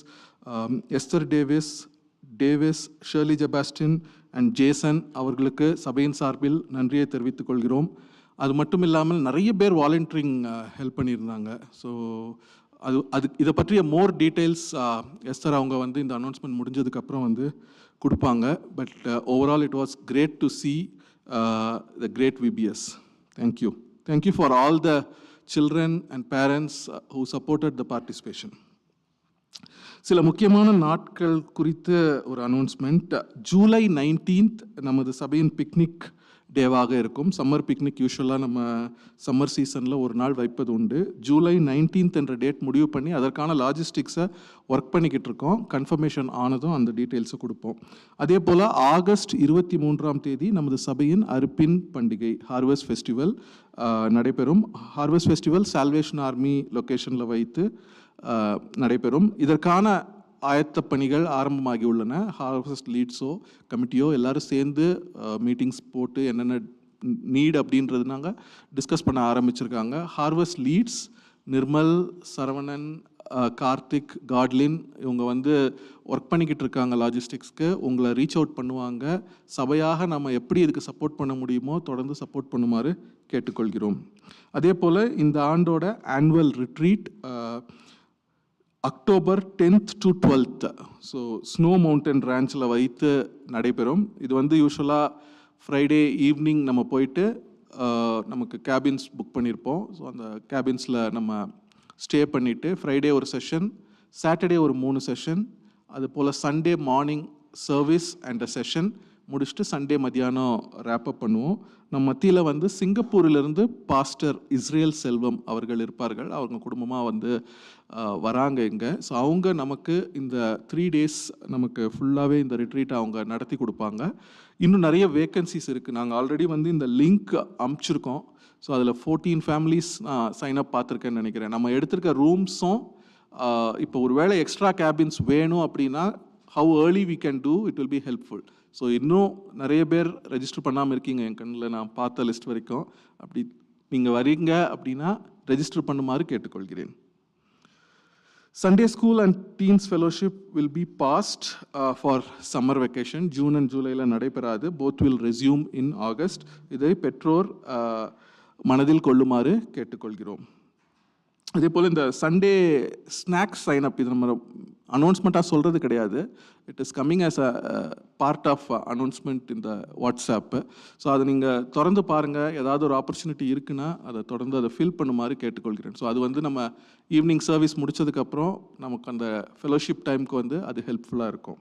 Esther Davis, Shirley Jebastin and Jason அவர்களுக்கு சபையின் சார்பில் நன்றியை தெரிவித்துக் கொள்கிறோம். அது மட்டும் இல்லாமல் நிறைய பேர் வாலண்டியரிங் ஹெல்ப் பண்ணியிருந்தாங்க. ஸோ இதை பற்றிய மோர் டீட்டெயில்ஸ் எஸ்தர் அவங்க இந்த அனௌன்ஸ்மெண்ட் முடிஞ்சதுக்கப்புறம் கொடுப்பாங்க. But overall it was great to see the great VBS. Thank you for all the children and parents who supported the participation. சில முக்கியமான நாட்கள் குறித்த ஒரு அனௌன்ஸ்மெண்ட். ஜூலை 19th நமது சபையின் பிக்னிக் டேவாக இருக்கும். சம்மர் பிக்னிக் யூஸ்வலாக நம்ம சம்மர் சீசனில் ஒரு நாள் வைப்பது உண்டு. ஜூலை 19th என்ற டேட் முடிவு பண்ணி அதற்கான லாஜிஸ்டிக்ஸை ஒர்க் பண்ணிக்கிட்டு இருக்கோம். கன்ஃபர்மேஷன் ஆனதும் அந்த டீட்டெயில்ஸை கொடுப்போம். அதே போல் ஆகஸ்ட் 23ஆம் தேதி நமது சபையின் அறுப்பின் பண்டிகை ஹார்வெஸ்ட் ஃபெஸ்டிவல் நடைபெறும். ஹார்வெஸ்ட் ஃபெஸ்டிவல் சால்வேஷன் ஆர்மி லொக்கேஷனில் வைத்து நடைபெறும். இதற்கான ஆயத்த பணிகள் ஆரம்பமாகி உள்ளன. ஹார்வெஸ்ட் லீட்ஸோ கமிட்டியோ எல்லாரும் சேர்ந்து மீட்டிங்ஸ் போட்டு என்னென்ன நீட் அப்படின்றது நாங்கள் டிஸ்கஸ் பண்ண ஆரம்பிச்சிருக்காங்க. ஹார்வெஸ்ட் லீட்ஸ் நிர்மல், சரவணன், கார்த்திக், காட்லின் இவங்க வந்து ஒர்க் பண்ணிக்கிட்டு இருக்காங்க லாஜிஸ்டிக்ஸ்க்கு. உங்களை ரீச் அவுட் பண்ணுவாங்க. சபையாக நம்ம எப்படி இதுக்கு சப்போர்ட் பண்ண முடியுமோ தொடர்ந்து சப்போர்ட் பண்ணுமாறு கேட்டுக்கொள்கிறோம். அதே போல் இந்த ஆண்டோட annual retreat October 10th to 12th so snow mountain ரேஞ்சில் வைத்து நடைபெறும். இது வந்து யூஸ்வலாக ஃப்ரைடே ஈவினிங் நம்ம போயிட்டு நமக்கு கேபின்ஸ் புக் பண்ணியிருப்போம். ஸோ அந்த கேபின்ஸில் நம்ம ஸ்டே பண்ணிவிட்டு ஃப்ரைடே ஒரு செஷன், சாட்டர்டே ஒரு 3 செஷன், அது போல் Sunday morning service and a session முடிச்சுட்டு சண்டே மத்தியானம் ரேப்பப் பண்ணுவோம். நம்ம மத்தியில் வந்து சிங்கப்பூரிலிருந்து பாஸ்டர் இஸ்ரேல் செல்வம் அவர்கள் இருப்பார்கள். அவங்க குடும்பமாக வந்து வராங்க இங்கே. ஸோ அவங்க நமக்கு இந்த 3 days நமக்கு ஃபுல்லாகவே இந்த ரிட்ரீட்டை அவங்க நடத்தி கொடுப்பாங்க. இன்னும் நிறைய வேக்கன்சிஸ் இருக்குது. நாங்கள் ஆல்ரெடி வந்து இந்த லிங்க் அமுச்சிருக்கோம். ஸோ அதில் 14 ஃபேமிலிஸ் நான் சைன்அப் பார்த்துருக்கேன்னு நினைக்கிறேன். நம்ம எடுத்திருக்க ரூம்ஸும் இப்போ ஒரு வேளை எக்ஸ்ட்ரா கேபின்ஸ் வேணும் அப்படின்னா how early we can do it will be helpful. So இன்னும் நிறைய பேர் ரெஜிஸ்டர் பண்ணாமல் இருக்கீங்க என் கண்ணில் நான் பார்த்த லிஸ்ட் வரைக்கும். அப்படி நீங்கள் வரீங்க அப்படின்னா ரெஜிஸ்டர் பண்ணுமாறு கேட்டுக்கொள்கிறேன். Sunday School and Teens Fellowship will be passed for summer vacation. June and July நடைபெறாது. Both will resume in August. இதை பெற்றோர் மனதில் கொள்ளுமாறு கேட்டுக்கொள்கிறோம். அதே போல் இந்த சண்டே ஸ்நாக்ஸ் சைன்அப் இது நம்ம அனௌன்ஸ்மெண்ட்டாக சொல்கிறது கிடையாது. It is coming as a part of announcement இந்த வாட்ஸ்அப்பு. ஸோ அதை நீங்கள் திறந்து பாருங்கள். ஏதாவது ஒரு ஆப்பர்ச்சுனிட்டி இருக்குன்னா அதை தொடர்ந்து அதை ஃபில் பண்ணுமாறு கேட்டுக்கொள்கிறேன். ஸோ அது வந்து நம்ம ஈவினிங் சர்வீஸ் முடித்ததுக்கப்புறம் நமக்கு அந்த ஃபெலோஷிப் டைமுக்கு வந்து அது ஹெல்ப்ஃபுல்லாக இருக்கும்.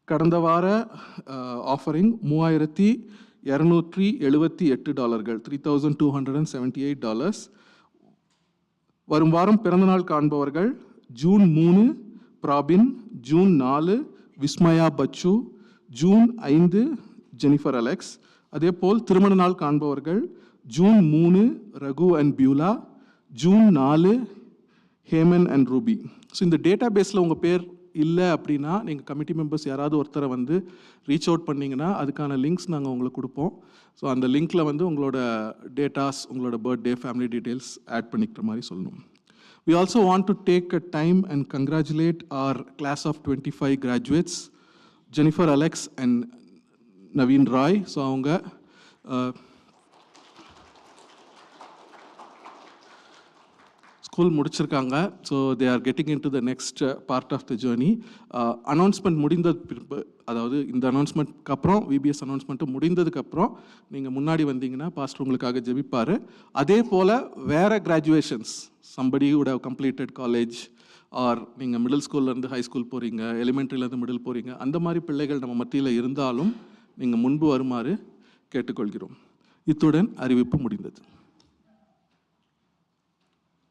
கடந்த வார ஆஃபரிங் $3,278, $3,278. வரும் வாரம் பிறந்தநாள் காண்பவர்கள் ஜூன் 3 பிராபின், ஜூன் 4 விஸ்மயா பச்சு, ஜூன் 5 ஜெனிஃபர் அலெக்ஸ். அதே போல் திருமண நாள் காண்பவர்கள் June 3 Raghu and Beulah, June 4 Heman and Ruby. So இந்த டேட்டா பேஸில் உங்கள் பேர் இல்லை அப்படின்னா நீங்கள் கமிட்டி மெம்பர்ஸ் யாராவது ஒருத்தரை வந்து ரீச் அவுட் பண்ணிங்கன்னா அதுக்கான லிங்க்ஸ் நாங்கள் உங்களுக்கு கொடுப்போம். ஸோ அந்த லிங்க்கில் வந்து உங்களோட டேட்டாஸ், உங்களோட பர்த்டே, ஃபேமிலி டீட்டெயில்ஸ் ஆட் பண்ணிக்கிற மாதிரி சொல்லணும். We also want to take a time and congratulate our class of 25 graduates, Jennifer Alex and Naveen Roy. So அவங்க ஸ்கூல் முடிச்சிருக்காங்க. So they are getting into the next part of the journey. Announcement முடிந்தது, அதாவது இந்த அனௌன்ஸ்மெண்ட்க்கு அப்புறம் VBS announcement முடிந்ததுக்கப்புறம் நீங்கள் முன்னாடி வந்தீங்கன்னா pastor உங்களுக்காக ஜெபிப்பார். அதே போல் வேறு graduations, somebody would have completed college or நீங்கள் மிடில் ஸ்கூல்லேருந்து ஹை ஸ்கூல் போகிறீங்க, எலிமெண்ட்ரிலேருந்து மிடில் போகிறீங்க, அந்த மாதிரி பிள்ளைகள் நம்ம மத்தியில் இருந்தாலும் நீங்கள் முன்பு வருமாறு கேட்டுக்கொள்கிறோம். இத்துடன் அறிவிப்பு முடிந்தது.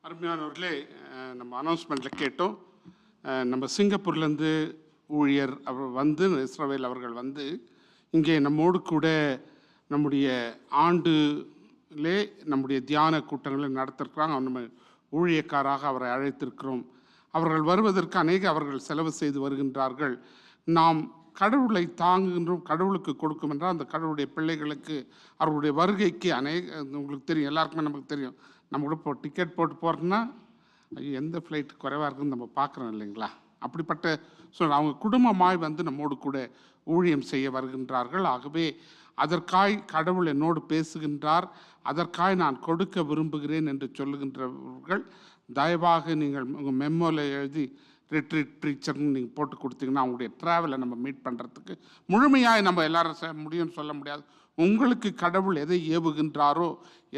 அருமையானவர்களே, நம்ம அனௌன்ஸ்மெண்ட்டில் கேட்டோம். நம்ம சிங்கப்பூர்லேருந்து ஊழியர் அவர் வந்து இஸ்ரவேல் அவர்கள் வந்து இங்கே நம்மோடு கூட நம்முடைய ஆண்டுலே நம்முடைய தியான கூட்டங்களை நடத்திருக்கிறாங்க. நம்ம ஊழியக்காராக அவரை அழைத்திருக்கிறோம். அவர்கள் வருவதற்கு அவர்கள் செலவு செய்து வருகின்றார்கள். நாம் கடவுளை தாங்குகின்றோம், கடவுளுக்கு கொடுக்கும் என்றால் அந்த கடவுளுடைய பிள்ளைகளுக்கு அவர்களுடைய வருகைக்கு உங்களுக்கு தெரியும், எல்லாருக்குமே நமக்கு தெரியும். நம்ம கூட இப்போ டிக்கெட் போட்டு போகிறோன்னா எந்த ஃப்ளைட் குறைவாக இருக்குன்னு நம்ம பார்க்குறோம் இல்லைங்களா? அப்படிப்பட்ட அவங்க குடும்பமாய் வந்து நம்மோடு கூட ஊழியம் செய்ய வருகின்றார்கள். ஆகவே அதற்காய் கடவுள் என்னோடு பேசுகின்றார், அதற்காய் நான் கொடுக்க விரும்புகிறேன் என்று சொல்லுகின்றவர்கள் தயவாக நீங்கள் உங்கள் மெமோவில் எழுதி ரிட்ரீட் ப்ரீச்சர்னு நீங்கள் போட்டு கொடுத்தீங்கன்னா அவங்களுடைய ட்ராவலை நம்ம மீட் பண்ணுறதுக்கு முழுமையாக நம்ம எல்லாரும் முடியும்னு சொல்ல முடியாது. உங்களுக்கு கடவுள் எதை ஏவுகின்றாரோ,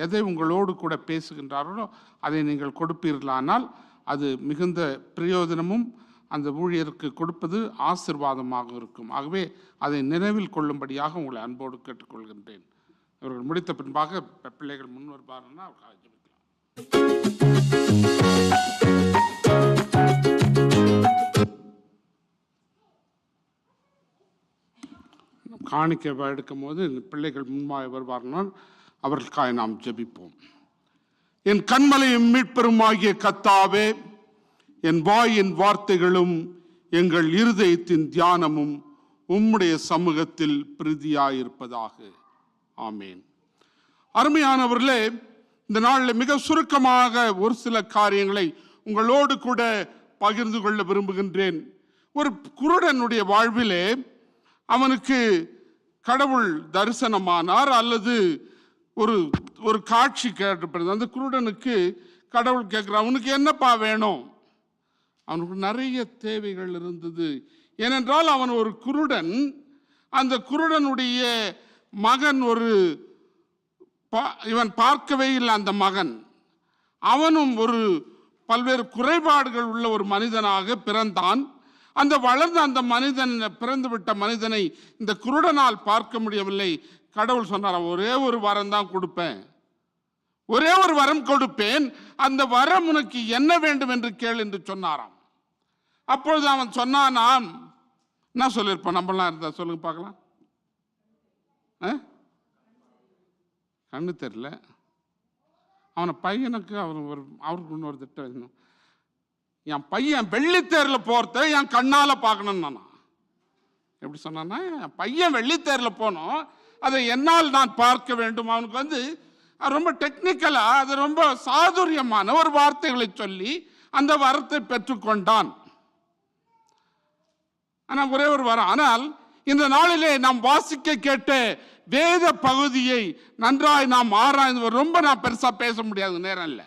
எதை உங்களோடு கூட பேசுகின்றாரோ அதை நீங்கள் கொடுப்பீர்களானால் அது மிகுந்த பிரயோஜனமும் அந்த ஊழியருக்கு கொடுப்பது ஆசீர்வாதமாக இருக்கும். ஆகவே அதை நினைவில் கொள்ளும்படியாக உங்களை அன்போடு கேட்டுக்கொள்கின்றேன். இவர்கள் முடித்த பின்பாக பிள்ளைகள் முன் வருவாருன்னா காணிக்கை எடுக்கும் போது பிள்ளைகள் முன்பாக வருவார்கள். அவர்களுக்காக நாம் ஜெபிப்போம். என் கண்மலையும் மீட்பெருமாகிய கர்த்தாவே, என் வாயின் வார்த்தைகளும் எங்கள் இருதயத்தின் தியானமும் உம்முடைய சமூகத்தில் பிரீதியாயிருப்பதாக. ஆமேன். அருமையானவர்களே, இந்த நாளில் மிக சுருக்கமாக ஒரு சில காரியங்களை உங்களோடு கூட பகிர்ந்து கொள்ள விரும்புகின்றேன். ஒரு குருடனுடைய வாழ்விலே அவனுக்கு கடவுள் தரிசனமானார் அல்லது ஒரு காட்சி கேட்டப்படுது. அந்த குருடனுக்கு கடவுள் கேட்குறார், அவனுக்கு என்னப்பா வேணும்? அவனுக்கு நிறைய தேவைகள் இருந்தது. ஏனென்றால் அவன் ஒரு குருடன். அந்த குருடனுடைய மகன் இவன் பார்க்கவே இல்லை. அந்த மகன் அவனும் பல்வேறு குறைபாடுகள் உள்ள ஒரு மனிதனாக பிறந்தான். அந்த வளர்ந்த அந்த மனிதன், பிறந்துவிட்ட மனிதனை இந்த குருடனால் பார்க்க முடியவில்லை. கடவுள் சொன்னார், ஒரே ஒரு வரம் தான் கொடுப்பேன், ஒரே ஒரு வரம் கொடுப்பேன், அந்த வரம் உனக்கு என்ன வேண்டும் என்று கேள் என்று சொன்னாராம். அப்பொழுது அவன் சொன்னான், நான் என்ன சொல்லியிருப்பான்? நம்மளாம் இருந்தா சொல்லுங்க பார்க்கலாம். கண்ணு தெரியல. அவனை பையனுக்கு அவருக்கு இன்னொரு திட்டம் வேணும். என் பையன் வெள்ளித்தேரில் போகிறத என் கண்ணால் பார்க்கணும்னு நானா. எப்படி சொன்னான்னா, என் பையன் வெள்ளித்தேரில் போனோம், அதை என்னால் நான் பார்க்க வேண்டும். அவனுக்கு ரொம்ப டெக்னிக்கலாக அது ரொம்ப சாதுரியமான ஒரு வார்த்தைகளை சொல்லி அந்த வரத்தை பெற்றுக்கொண்டான். ஆனால் ஒரே ஒரு வரம். ஆனால் இந்த நாளிலே நாம் வாசிக்க கேட்ட வேத பகுதியை நன்றாய் நாம் ஆராய்ந்து, ரொம்ப நான் பெருசாக பேச முடியாது, நேரம் இல்லை,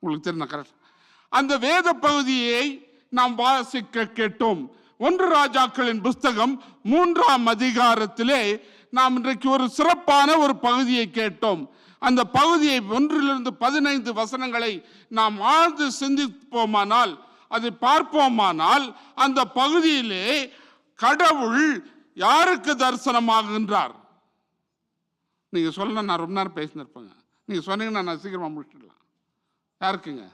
உங்களுக்கு தெரியும் கரெக்ட். அந்த வேத பகுதியை நாம் வாசிக்க கேட்டோம். 1 ராஜாக்களின் புஸ்தகம் 3ஆம் அதிகாரத்திலே நாம் இன்றைக்கு ஒரு சிறப்பான ஒரு பகுதியை கேட்டோம். அந்த பகுதியை 1 to 15 வசனங்களை நாம் ஆழ்ந்து சிந்திப்போமானால், அதை பார்ப்போமானால், அந்த பகுதியிலே கடவுள் யாருக்கு தரிசனமாகின்றார்? நீங்க சொல்ல நான் ரொம்ப நேரம் பேசினிருப்பேங்க. நீங்க சொன்னீங்கன்னா நான் சீக்கிரமா முடிச்சிடலாம். யாருக்குங்க?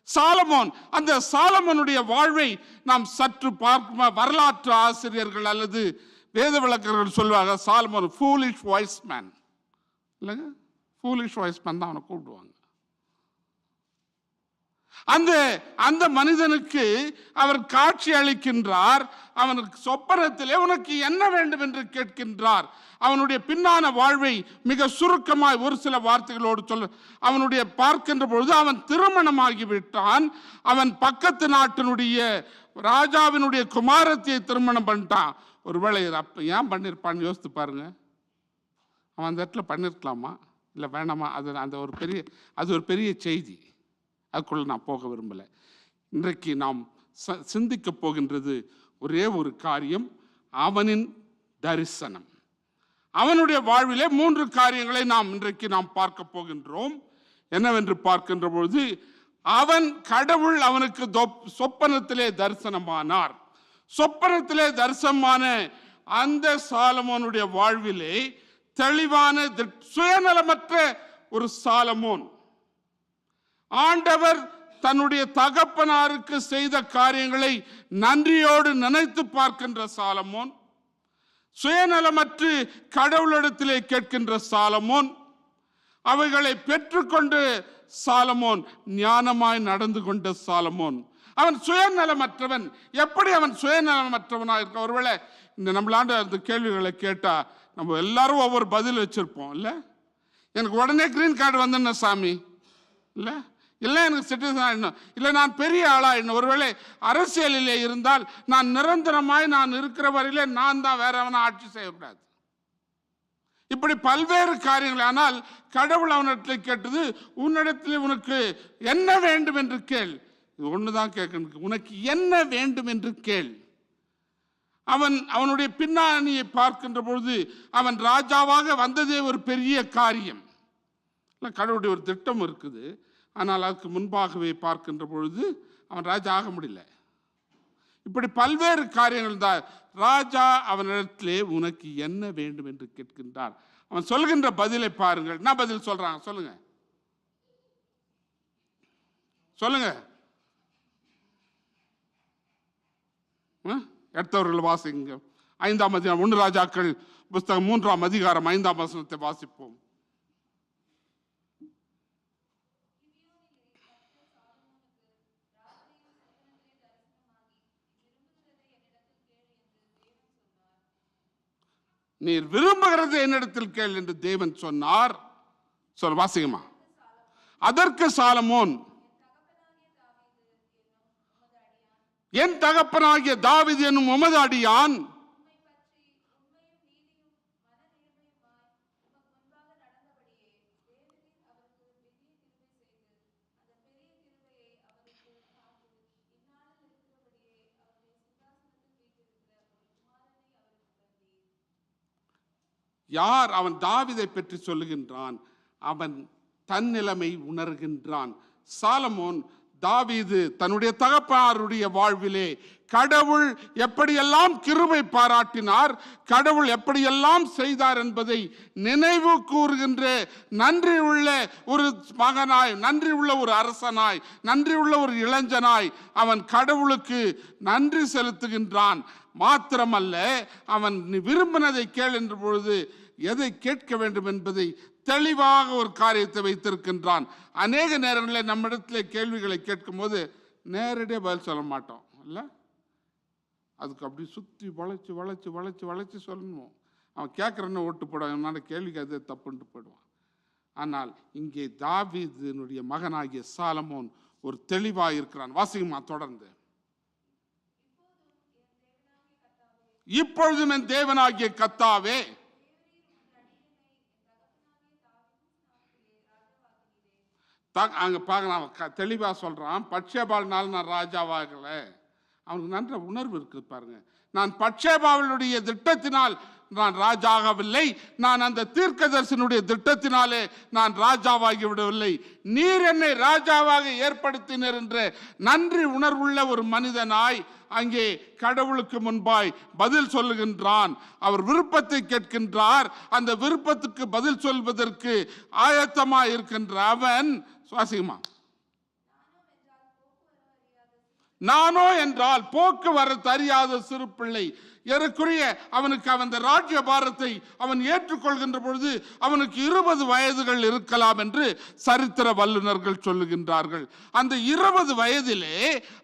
சாலமோன். அந்த சாலமோனுடைய வாழ்வை நாம் சற்று பார்க்க, வரலாற்று ஆசிரியர்கள் அல்லது வேத விளக்கர்கள் சொல்லுவாங்க, சாலமோன் ஃபூலிஷ் வாய்ஸ் மேன் இல்லைங்க, ஃபூலிஷ் வாய்ஸ் மேன் தான் அவனை கூப்பிடுவாங்க. அந்த மனிதனுக்கு அவர் காட்சி அளிக்கின்றார். அவனுக்கு சொப்பனத்திலே உனக்கு என்ன வேண்டும் என்று கேட்கின்றார். அவனுடைய பின்னான வாழ்வை மிக சுருக்கமாய் ஒரு சில வார்த்தைகளோடு சொல்ல, அவனுடைய பார்க்கின்ற பொழுது அவன் திருமணமாகிவிட்டான். அவன் பக்கத்து நாட்டினுடைய ராஜாவினுடைய குமாரத்தியை திருமணம் பண்ணிட்டான். ஒருவேளை அப்ப ஏன் பண்ணியிருப்பான்னு யோசித்து பாருங்க. அவன் அந்த இடத்துல பண்ணிருக்கலாமா இல்லை வேணாமா? அது ஒரு பெரிய செய்தி. அதுக்குள்ள நான் போக விரும்பலை. இன்றைக்கு நாம் சிந்திக்க போகின்றது ஒரே ஒரு காரியம், அவனின் தரிசனம். அவனுடைய வாழ்விலே 3 காரியங்களை இன்றைக்கு நாம் பார்க்க போகின்றோம். என்னவென்று பார்க்கின்ற பொழுது, கடவுள் அவனுக்கு சொப்பனத்திலே தரிசனமானார். சொப்பனத்திலே தரிசனமான அந்த சாலமோனுடைய வாழ்விலே தெளிவான சுயநலமற்ற ஒரு சாலமோன். ஆண்டவர் தன்னுடைய தகப்பனாருக்கு செய்த காரியங்களை நன்றியோடு நினைத்து பார்க்கின்ற சாலமோன், சுயநலமற்று கடவுளிடத்திலே கேட்கின்ற சாலமோன், அவைகளை பெற்றுக்கொண்டு சாலமோன் ஞானமாய் நடந்து கொண்ட சாலமோன். அவன் சுயநலமற்றவன். எப்படி அவன் சுயநலமற்றவனாக இருக்க? ஒருவேளை இந்த நம்மளாண்ட அந்த கேள்விகளை கேட்டா நம்ம எல்லாரும் ஒவ்வொரு பதில் வச்சிருப்போம் இல்ல. எனக்கு உடனே கிரீன் கார்டு வந்தேன்ன சாமி, இல்லை எனக்கு சிட்டிசன் ஆயிடணும், இல்லை நான் பெரிய ஆளாயிடணும், ஒருவேளை அரசியலிலே இருந்தால் நான் நிரந்தரமாய் நான் இருக்கிற வரையிலே நான் தான், வேறவனை ஆட்சி செய்யக்கூடாது. இப்படி பல்வேறு காரியங்கள். ஆனால் கடவுள் அவனிடத்தில் கேட்டது, உன்னிடத்தில் உனக்கு என்ன வேண்டும் என்று கேள். இது ஒண்ணுதான் கேட்கணும், உனக்கு என்ன வேண்டும் என்று கேள். அவனுடைய பின்னணியை பார்க்கின்ற பொழுது அவன் ராஜாவாக வந்ததே ஒரு பெரிய காரியம். கடவுளுடைய ஒரு திட்டம் இருக்குது. ஆனால் அதுக்கு முன்பாகவே பார்க்கின்ற பொழுது அவன் ராஜா ஆக முடியல. இப்படி பல்வேறு காரியங்கள் தான். ராஜா அவனிடத்திலே உனக்கு என்ன வேண்டும் என்று கேட்கின்றார். அவன் சொல்கின்ற பதிலை பாருங்கள். என்ன பதில் சொல்றாங்க சொல்லுங்க, சொல்லுங்க. எடுத்தவர்கள் வாசிங்க. 5ஆம் அதிகாரம் 1 ராஜாக்கள் புஸ்தகம் 3ஆம் அதிகாரம் 5ஆம் வசனத்தை வாசிப்போம். நீர் விரும்புகிறது என்னிடத்தில் கேள் என்று தேவன் சொன்னார். சொல் வாசிங்கம்மா. அதற்கு சாலமோன், என் தகப்பனாகிய தாவீது என்னும் உமது அடியான் யார்? அவன் தாவீதை பற்றி சொல்லுகின்றான். அவன் தன் நிலைமை உணர்கின்றான். சாலமோன் தாவீது தன்னுடைய தகப்பனாருடைய வாழ்விலே கடவுள் எப்படியெல்லாம் கிருபை பாராட்டினார், கடவுள் எப்படியெல்லாம் செய்தார் என்பதை நினைவு கூறுகின்ற நன்றி உள்ள ஒரு மகனாய், நன்றி உள்ள ஒரு அரசனாய், நன்றி உள்ள ஒரு இளைஞனாய் அவன் கடவுளுக்கு நன்றி செலுத்துகின்றான். மாத்திரமல்ல, அவன் விரும்பினதை கேள் என்ற பொழுது எதை கேட்க வேண்டும் என்பதை தெளிவாக ஒரு காரியத்தை வைத்திருக்கின்றான். அநேக நேரங்களில் நம்மிடத்தில் கேள்விகளை கேட்கும் போது நேரடியாக பதில் சொல்ல மாட்டோம் இல்ல, அதுக்கு அப்படி சுற்றி வளைச்சு வளைச்சு வளைச்சு வளைச்சு சொல்லணும். அவன் கேட்குறன்னு ஓட்டு போடுவான், கேள்விக்கு அது தப்புன்ட்டு போயிடுவான். ஆனால் இங்கே தாவீதினுடைய மகனாகிய சாலமோன் ஒரு தெளிவாக இருக்கிறான். வாசிக்குமா தொடர்ந்து. இப்பொழுதும் என் தேவனாகிய கர்த்தாவே, அங்க பார்க்கலாம் தெளிவா சொல்றான். பட்சேபால்னால நான் ராஜாவாகல. அவனுக்கு நன்ற உணர்வு இருக்கு பாருங்க. நான் பட்சேபாவினுடைய திட்டத்தினால் நான் ராஜாகவில்லை, நான் அந்த தீர்க்கதரிசனுடைய திட்டத்தினாலே நான் ராஜாவாகி விடவில்லை. நீர் என்னை ராஜாவாக ஏற்படுத்தினர் என்ற நன்றி உணர்வுள்ள ஒரு மனிதனாய் அங்கே கடவுளுக்கு முன்பாய் பதில் சொல்லுகின்றான். அவர் விருப்பத்தை கேட்கின்றார். அந்த விருப்பத்துக்கு பதில் சொல்வதற்கு ஆயத்தமாய் இருக்கின்ற அவன் சுவாசிகமா, நானோ என்றால் போக்குவரத்து அறியாத சிறு பிள்ளை. ஏறக்குறைய அவனுக்கு அந்த ராஜ்ய பாரத்தை அவன் ஏற்றுக்கொள்கின்ற பொழுது அவனுக்கு 20 வயதுகள் இருக்கலாம் என்று சரித்திர வல்லுநர்கள் சொல்லுகின்றார்கள். அந்த 20 வயதிலே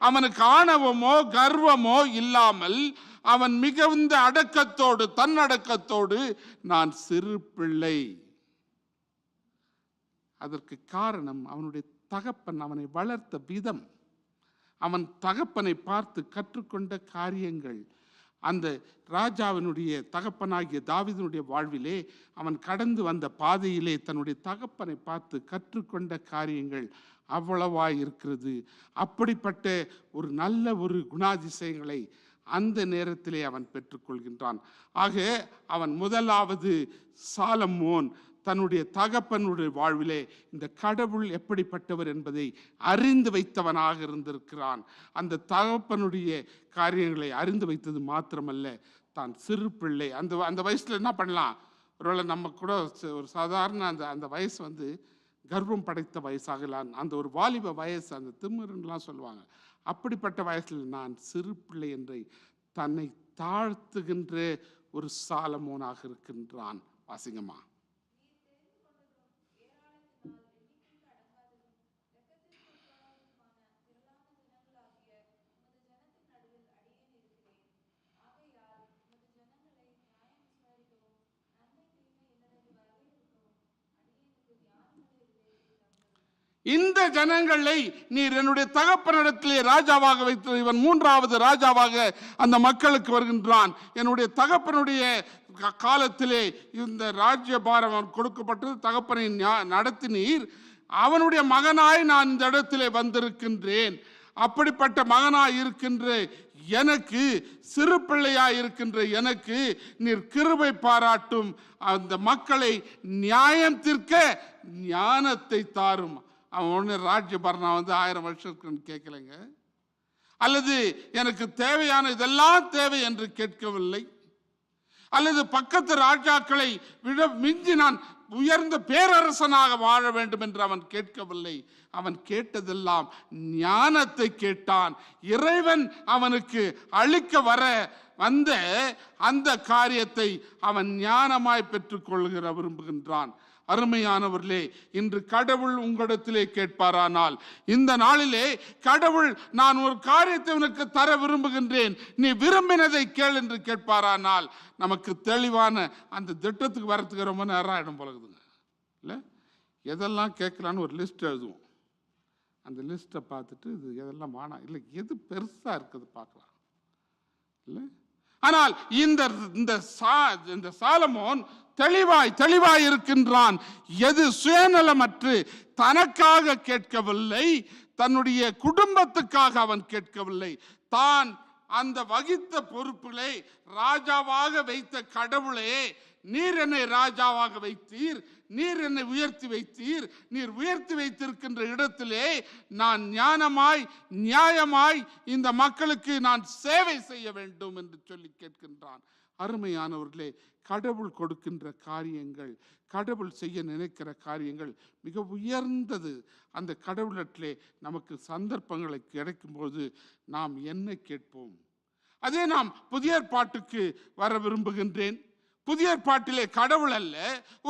அவனுக்கு ஆணவமோ கர்வமோ இல்லாமல் அவன் மிகுந்த அடக்கத்தோடு, தன்னடக்கத்தோடு, நான் சிறு பிள்ளை. அதற்கு காரணம் அவனுடைய தகப்பன் அவனை வளர்த்த விதம், அவன் தகப்பனை பார்த்து கற்றுக்கொண்ட காரியங்கள். அந்த ராஜாவினுடைய தகப்பனாகிய தாவீதினுடைய வாழ்விலே அவன் கடந்து வந்த பாதையிலே தன்னுடைய தகப்பனை பார்த்து கற்றுக்கொண்ட காரியங்கள் அவ்வளவாய் இருக்கிறது. அப்படிப்பட்ட ஒரு நல்ல ஒரு குணாதிசயங்களை அந்த நேரத்திலே அவன் பெற்றுக்கொள்கின்றான். ஆக அவன் முதலாவது சாலமோன் தன்னுடைய தகப்பனுடைய வாழ்விலே இந்த கடவுள் எப்படிப்பட்டவர் என்பதை அறிந்து வைத்தவனாக இருந்திருக்கிறான். அந்த தகப்பனுடைய காரியங்களை அறிந்து வைத்தது மாத்திரமல்ல, தான் சிறு பிள்ளை. அந்த வயசுல என்ன பண்ணலாம், ஒருவேளை நம்ம கூட ஒரு சாதாரண அந்த வயசு கர்ப்பம் படைத்த வயசாகலாம், அந்த ஒரு வாலிப வயசு, அந்த திமிருன்னெலாம் சொல்லுவாங்க. அப்படிப்பட்ட வயசில் நான் சிறு பிள்ளை என்று தன்னை தாழ்த்துகின்ற ஒரு சாலமோனாக இருக்கின்றான். வாசிங்கம்மா. இந்த ஜனங்களை நீர் என்னுடைய தகப்பனிடத்திலே ராஜாவாக வைத்து, இவன் 3வது ராஜாவாக அந்த மக்களுக்கு வருகின்றான். என்னுடைய தகப்பனுடைய காலத்திலே இந்த ராஜ்யபாரம் கொடுக்கப்பட்டது, தகப்பனை நடத்தினீர், அவனுடைய மகனாய் நான் இந்த இடத்திலே வந்திருக்கின்றேன். அப்படிப்பட்ட மகனாய் இருக்கின்ற எனக்கு சிறு பிள்ளையாய் இருக்கின்ற எனக்கு நீர் கிருபை பாராட்டும், அந்த மக்களை நியாயம் தீர்க்க ஞானத்தை தாரும். அவன் ஒன்று ராஜ்யபரணம் 1000 வருஷத்துக்கு கேட்கலைங்க, அல்லது எனக்கு தேவையான இதெல்லாம் தேவை என்று கேட்கவில்லை, அல்லது பக்கத்து ராஜாக்களை விட மிஞ்சி நான் உயர்ந்த பேரரசனாக வாழ வேண்டும் என்று அவன் கேட்கவில்லை. அவன் கேட்டதெல்லாம் ஞானத்தை கேட்டான். இறைவன் அவனுக்கு அளிக்க வந்த அந்த காரியத்தை அவன் ஞானமாய் பெற்றுக்கொள்கிற விரும்புகின்றான். அருமையானவர்களே, இன்று கடவுள் உங்களிடத்திலே கேட்பாரானால், இந்த நாளிலே கடவுள் நான் ஒரு காரியத்தை உனக்கு தர விரும்புகின்றேன், நீ விரும்பினதை கேள் என்று கேட்பாரானால், நமக்கு தெளிவான அந்த திட்டத்துக்கு வரத்துக்கு ரொம்ப நேரம் ஆகிடும் போலகுதுங்க. இல்லை, எதெல்லாம் கேட்கலான்னு ஒரு லிஸ்ட் எழுதுவோம். அந்த லிஸ்ட்டை பார்த்துட்டு இது எதெல்லாம் வேணாம், இல்லை எது பெருசாக இருக்குது பார்க்கலாம். இல்லை, ஆனால் இந்த சாலமோன் தெளிவாய் இருக்கின்றான். எது சுயநலமற்று தனக்காக கேட்கவில்லை, தன்னுடைய குடும்பத்துக்காக அவன் கேட்கவில்லை, தான் அந்த வகித்த பொறுப்பிலே ராஜாவாக வைத்த கடவுளே, நீர் என்னை ராஜாவாக வைத்தீர், நீர் என்னை உயர்த்தி வைத்தீர், நீர் உயர்த்தி வைத்திருக்கின்ற இடத்திலே நான் ஞானமாய் நியாயமாய் இந்த மக்களுக்கு நான் சேவை செய்ய வேண்டும் என்று சொல்லி கேட்கின்றான். அருமையானவர்களே, கடவுள் கொடுக்கின்ற காரியங்கள், கடவுள் செய்ய நினைக்கிற காரியங்கள் மிக உயர்ந்தது. அந்த கடவுளத்திலே நமக்கு சந்தர்ப்பங்களை கிடைக்கும்போது நாம் என்ன கேட்போம்? அதே நாம் புதிய ஏற்பாட்டுக்கு வர விரும்புகின்றேன். புதிய ஏற்பாட்டிலே கடவுள் அல்ல,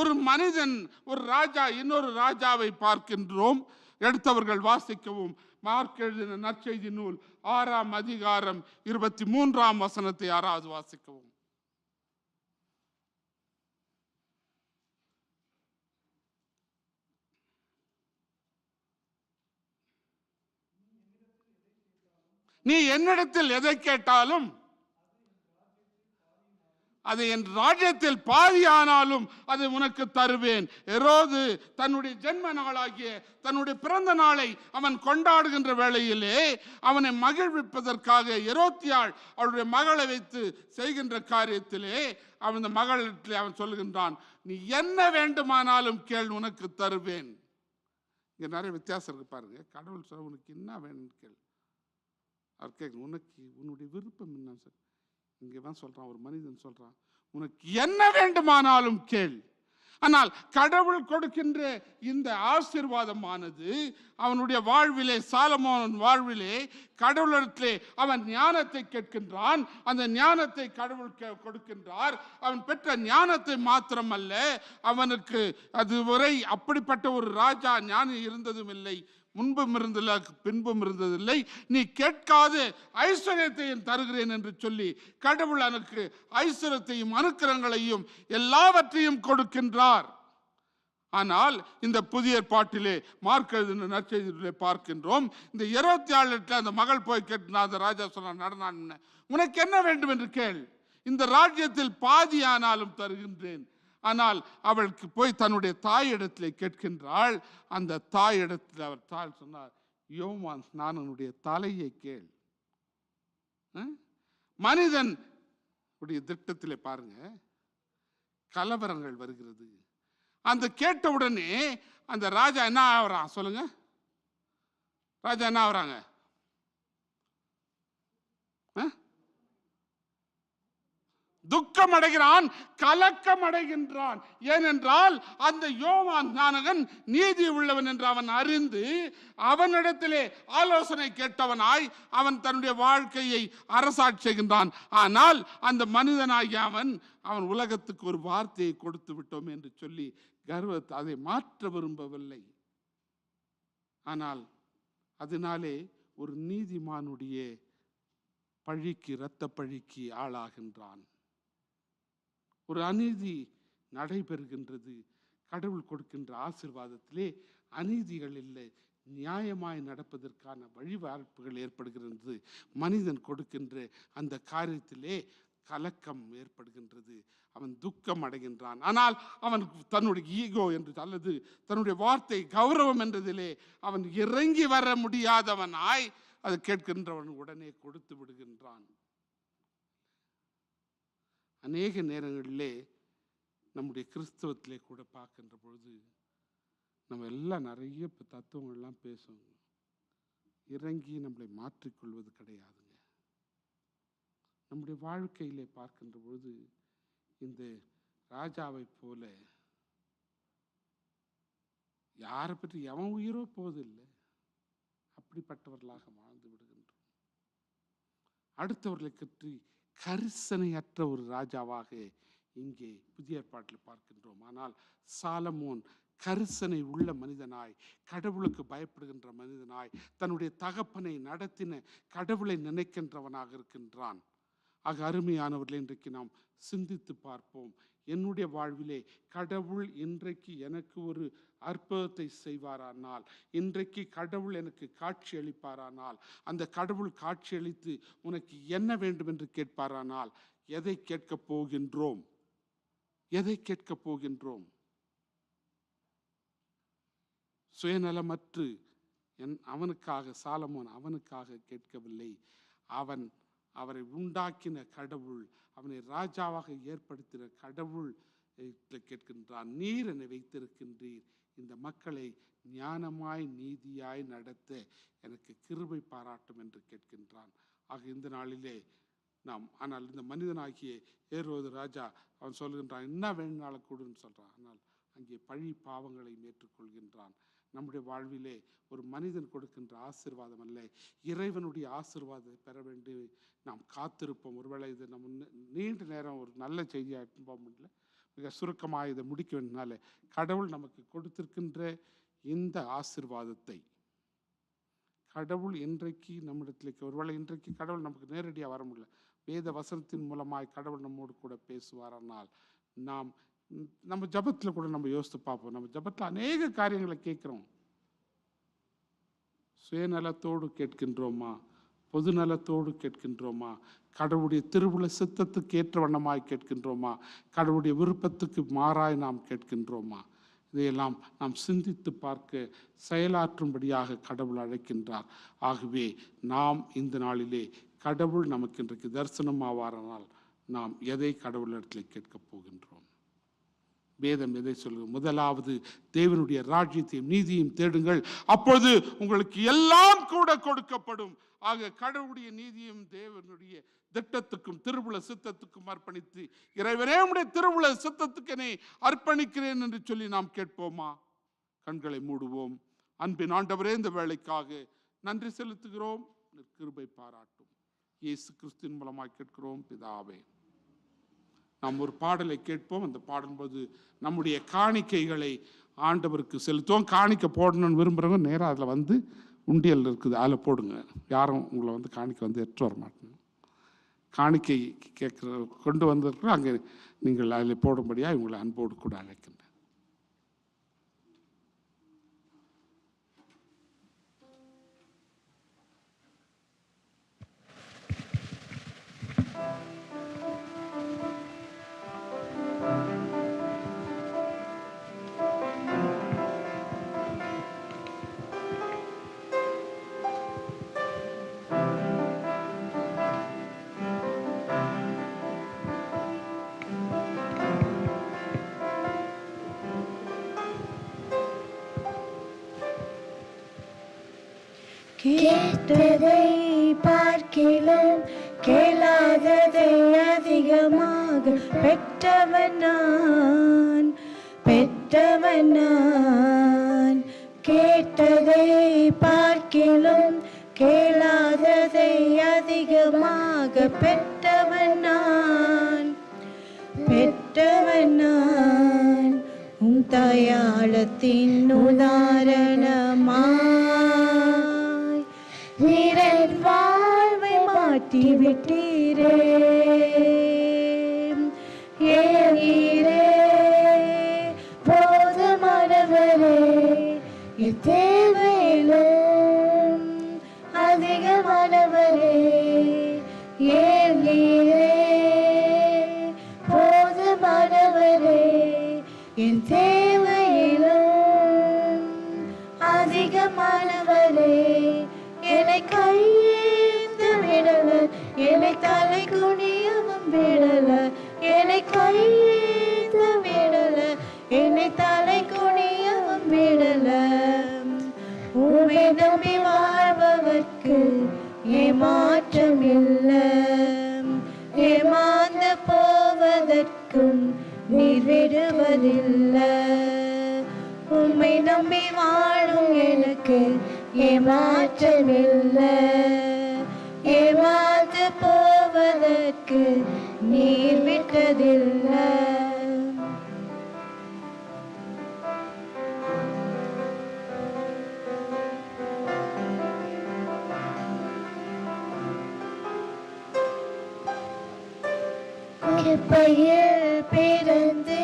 ஒரு மனிதன், ஒரு ராஜா இன்னொரு ராஜாவை பார்க்கின்றோம். எடுத்தவர்கள் வாசிக்கவும். மார்க் எழுதின நற்செய்தி நூல் 6ஆம் அதிகாரம் 23ஆம் வசனத்தை 6வது வாசிக்கவும். நீ என்னிடத்தில் எதை கேட்டாலும் அது என் ராஜ்யத்தில் பாதியானாலும் அதை உனக்கு தருவேன். ஹெரோது தன்னுடைய ஜென்ம நாளாகிய தன்னுடைய பிறந்த நாளை அவன் கொண்டாடுகின்ற வேளையிலே அவனை மகிழ்விப்பதற்காக ஹெரோதியாள் அவருடைய மகளை வைத்து செய்கின்ற காரியத்திலே அவன் மகளிடத்திலே அவன் சொல்லுகின்றான், நீ என்ன வேண்டுமானாலும் கேள், உனக்கு தருவேன். இங்க நிறைய வித்தியாசம் இருக்கு பாருங்க. கடவுள் சொல்ல, உனக்கு என்ன வேணும்னு கேள். அவர் கேட்க, உனக்கு உன்னுடைய விருப்பம் என்ன சார்? இங்கே தான் சொல்றான், ஒரு மனிதன் சொல்றான், உனக்கு என்ன வேண்டுமானாலும் கேள். ஆனால் கடவுள் கொடுக்கின்ற இந்த ஆசீர்வாதமானது அவனுடைய வாழ்விலே, சாலமோன் வாழ்விலே கடவுளிடத்திலே அவன் ஞானத்தை கேட்கின்றான். அந்த ஞானத்தை கடவுள் கொடுக்கின்றார். அவன் பெற்ற ஞானத்தை மாத்திரமல்ல, அவனுக்கு அதுவரை அப்படிப்பட்ட ஒரு ராஜா ஞானி இருந்ததும் இல்லை, முன்பும் இருந்ததில்லை, பின்பும் இருந்ததில்லை. நீ கேட்காத ஐஸ்வர்யத்தையும் தருகிறேன் என்று சொல்லி கடவுள் எனக்கு ஐஸ்வர்யத்தையும் அனுக்கிரகங்களையும் எல்லாவற்றையும் கொடுக்கின்றார். ஆனால் இந்த புதிய ஏற்பாட்டிலே மார்க் எழுதின நற்செய்தியிலே பார்க்கின்றோம், இந்த 27 அந்த மகள் போய் கேட்டு அந்த ராஜா சொன்ன நடனான், உனக்கு என்ன வேண்டும் என்று கேள், இந்த ராஜ்யத்தில் பாதியானாலும் தருகின்றேன். ஆனால் அவளுக்கு போய் தன்னுடைய தாயிடத்திலே கேட்கின்றாள். அந்த தாயிடத்தில் அவர் தாய் சொன்னார், யோவான் ஸ்நானனுடைய தலையை கேள். மனிதன் உடைய திட்டத்திலே பாருங்க, கலவரங்கள் வருகிறது. அந்த கேட்ட உடனே அந்த ராஜா என்ன ஆகிறான் சொல்லுங்க? ராஜா என்ன ஆகிறாங்க? துக்கம் அடைகிறான், கலக்கம் அடைகின்றான். ஏனென்றால் அந்த யோவான் ஸ்நானகன் நீதி உள்ளவன் என்று அவன் அறிந்து அவனிடத்திலே ஆலோசனை கேட்டவனாய் அவன் தன்னுடைய வாழ்க்கையை அரசாட்சி செய்கின்றான். ஆனால் அந்த மனிதனாகிய அவன் உலகத்துக்கு ஒரு வார்த்தையை கொடுத்து விட்டோம் என்று சொல்லி கர்வத்தை அதை மாற்ற விரும்பவில்லை. ஆனால் அதனாலே ஒரு நீதிமானுடைய பழிக்கு, இரத்த பழிக்கு ஆளாகின்றான். ஒரு அநீதி நடைபெறுகின்றது. கடவுள் கொடுக்கின்ற ஆசீர்வாதத்திலே அநீதிகள் இல்லை, நியாயமாய் நடப்பதற்கான வழிவாய்ப்புகள் ஏற்படுகின்றது. மனிதன் கொடுக்கின்ற அந்த காரியத்திலே கலக்கம் ஏற்படுகின்றது, அவன் துக்கம் அடைகின்றான். ஆனால் அவன் தன்னுடைய ஈகோ என்று அல்லது தன்னுடைய வார்த்தை கௌரவம் என்றதிலே அவன் இறங்கி வர முடியாதவனாய் அது கேட்கின்றவன் உடனே கொடுத்து விடுகின்றான். அநேக நேரங்களிலே நம்முடைய கிறிஸ்தவத்திலே கூட பார்க்கின்ற பொழுது நம்ம எல்லாம் நிறைய தத்துவங்கள்லாம் பேசுவோம், இறங்கி நம்மளை மாற்றிக்கொள்வது கிடையாதுங்க. நம்முடைய வாழ்க்கையிலே பார்க்கின்ற பொழுது இந்த ராஜாவை போல யாரை பற்றி எவன் உயிரோ போவதில்லை, அப்படிப்பட்டவர்களாக வாழ்ந்து விடுகின்றோம். அடுத்தவர்களை பற்றி கரிசனையற்ற ஒரு ராஜாவாக இங்கே புதிய ஏற்பாட்டில் பார்க்கின்றோம். ஆனால் சாலமோன் கரிசனை உள்ள மனிதனாய், கடவுளுக்கு பயப்படுகின்ற மனிதனாய், தன்னுடைய தகப்பனை நடத்தின கடவுளை நினைக்கின்றவனாக இருக்கின்றான். ஆக அருமையானவர்களே, இன்றைக்கு நாம் சிந்தித்து பார்ப்போம். என்னுடைய வாழ்விலே கடவுள் இன்றைக்கு எனக்கு ஒரு அற்புதத்தை செய்வாரானால், இன்றைக்கு கடவுள் எனக்கு காட்சி அளிப்பாரானால், அந்த கடவுள் காட்சி அளித்து உனக்கு என்ன வேண்டும் என்று கேட்பாரானால், எதை கேட்கப் போகின்றோம்? எதை கேட்கப் போகின்றோம்? சுயநலமற்று அவனுக்காக சாலமோன் அவனுக்காக கேட்கவில்லை. அவரை உண்டாக்கின கடவுள், அவனை ராஜாவாக ஏற்படுத்தின கடவுள் கேட்கின்றான். நீர் என்னை வைத்திருக்கின்றீர், இந்த மக்களை ஞானமாய் நீதியாய் நடத்த எனக்கு கிருபை பாராட்டும் என்று கேட்கின்றான். ஆக இந்த நாளிலே நாம், ஆனால் இந்த மனிதனாகிய ஏரோது ராஜா அவன் சொல்கின்றான், என்ன வேணுனாலும் கூடுன்னு சொல்றான். ஆனால் அங்கே பழி பாவங்களை ஏற்றுக்கொள்கின்றான். நம்முடைய வாழ்விலே ஒரு மனிதன் கொடுக்கின்ற ஆசீர்வாதம் அல்ல, இறைவனுடைய ஆசீர்வாதத்தை பெற வேண்டி நாம் காத்திருப்போம். ஒருவேளை இது நம்ம நீண்ட நேரம் ஒரு நல்ல செய்தியாக போக முடியல, மிக சுருக்கமாக இதை முடிக்க வேண்டியனால, கடவுள் நமக்கு கொடுத்திருக்கின்ற இந்த ஆசீர்வாதத்தை கடவுள் இன்றைக்கு நம்மிடத்தில், ஒருவேளை இன்றைக்கு கடவுள் நமக்கு நேரடியாக வர முடியல, வேத வசனத்தின் மூலமாய் கடவுள் நம்மோடு கூட பேசுவாரானால், நம்ம ஜபத்தில் கூட நம்ம யோசித்து பார்ப்போம். நம்ம ஜபத்தில் அநேக காரியங்களை கேட்குறோம். சுயநலத்தோடு கேட்கின்றோமா, பொதுநலத்தோடு கேட்கின்றோமா, கடவுளுடைய திருவுள சித்தத்துக்கு ஏற்ற வண்ணமாய் கேட்கின்றோமா, கடவுளுடைய விருப்பத்துக்கு மாறாய் நாம் கேட்கின்றோமா? இதையெல்லாம் நாம் சிந்தித்து பார்க்க செயலாற்றும்படியாக கடவுள் அழைக்கின்றார். ஆகவே நாம் இந்த நாளிலே கடவுள் நமக்கு இன்றைக்கு தரிசனமாவாரானால் நாம் எதை கடவுளிடத்தில் கேட்கப் போகின்றோம்? வேதம் எதை சொல்லுங்க? முதலாவது தேவனுடைய ராஜ்யத்தையும் நீதியையும் தேடுங்கள், அப்பொழுது உங்களுக்கு எல்லாம் கூட கொடுக்கப்படும். ஆக கடவுளுடைய நீதியும் தேவனுடைய திட்டத்துக்கும் திருவுள சித்தத்துக்கும் அர்ப்பணித்து, இறைவனே உடைய திருவுள சித்தத்துக்கு என்னை அர்ப்பணிக்கிறேன் என்று சொல்லி நாம் கேட்போமா? கண்களை மூடுவோம். அன்பின் ஆண்டவரே, இந்த வேளைக்காக நன்றி செலுத்துகிறோம். கிருபை பாராட்டும். இயேசு கிறிஸ்துவின் மூலமாய் கேட்கிறோம் பிதாவே. நாம் ஒரு பாடலை கேட்போம். அந்த பாடும்போது நம்முடைய காணிக்கைகளை ஆண்டவருக்கு செலுத்துவோம். காணிக்கை போடணும்னு விரும்புகிறவங்க நேராக அதில் வந்து உண்டியல் இருக்குது, அதில் போடுங்க. யாரும் உங்களை வந்து காணிக்கை வந்து எடுத்து வர மாட்டேங்க. காணிக்கை கேட்குற கொண்டு வந்திருக்கிறோம், அங்கே நீங்கள் அதில் போடும்படியாக இவங்களை அன்போடு கூட அழைக்கின்றேன். கேட்டதை பார்க்கிலும் கேளாததை அதிகமாக பெற்றவன் நான். கேட்டதை பார்க்கிலும் கேளாததை அதிகமாக பெற்றவன் நான். உம் தயாளத்தின் உதாரணமாய் நீரன் வாழ்வை மாற்றி விட்டீரே. ஏறீரே போதுமானவரே, என் தேவையிலும் அதிகமானவரே. ஏறீரே போதுமானவரே, என் தேவையிலும் அதிகமானவரே. என்னை கை விடுவதில்லை. உம்மை நம்பி வாழும் எனக்கு ஏமாற்றமில்லை. ஏமாந்து போவதற்கு நீர் விட்டதில்லை. கிருபையில் பிறந்து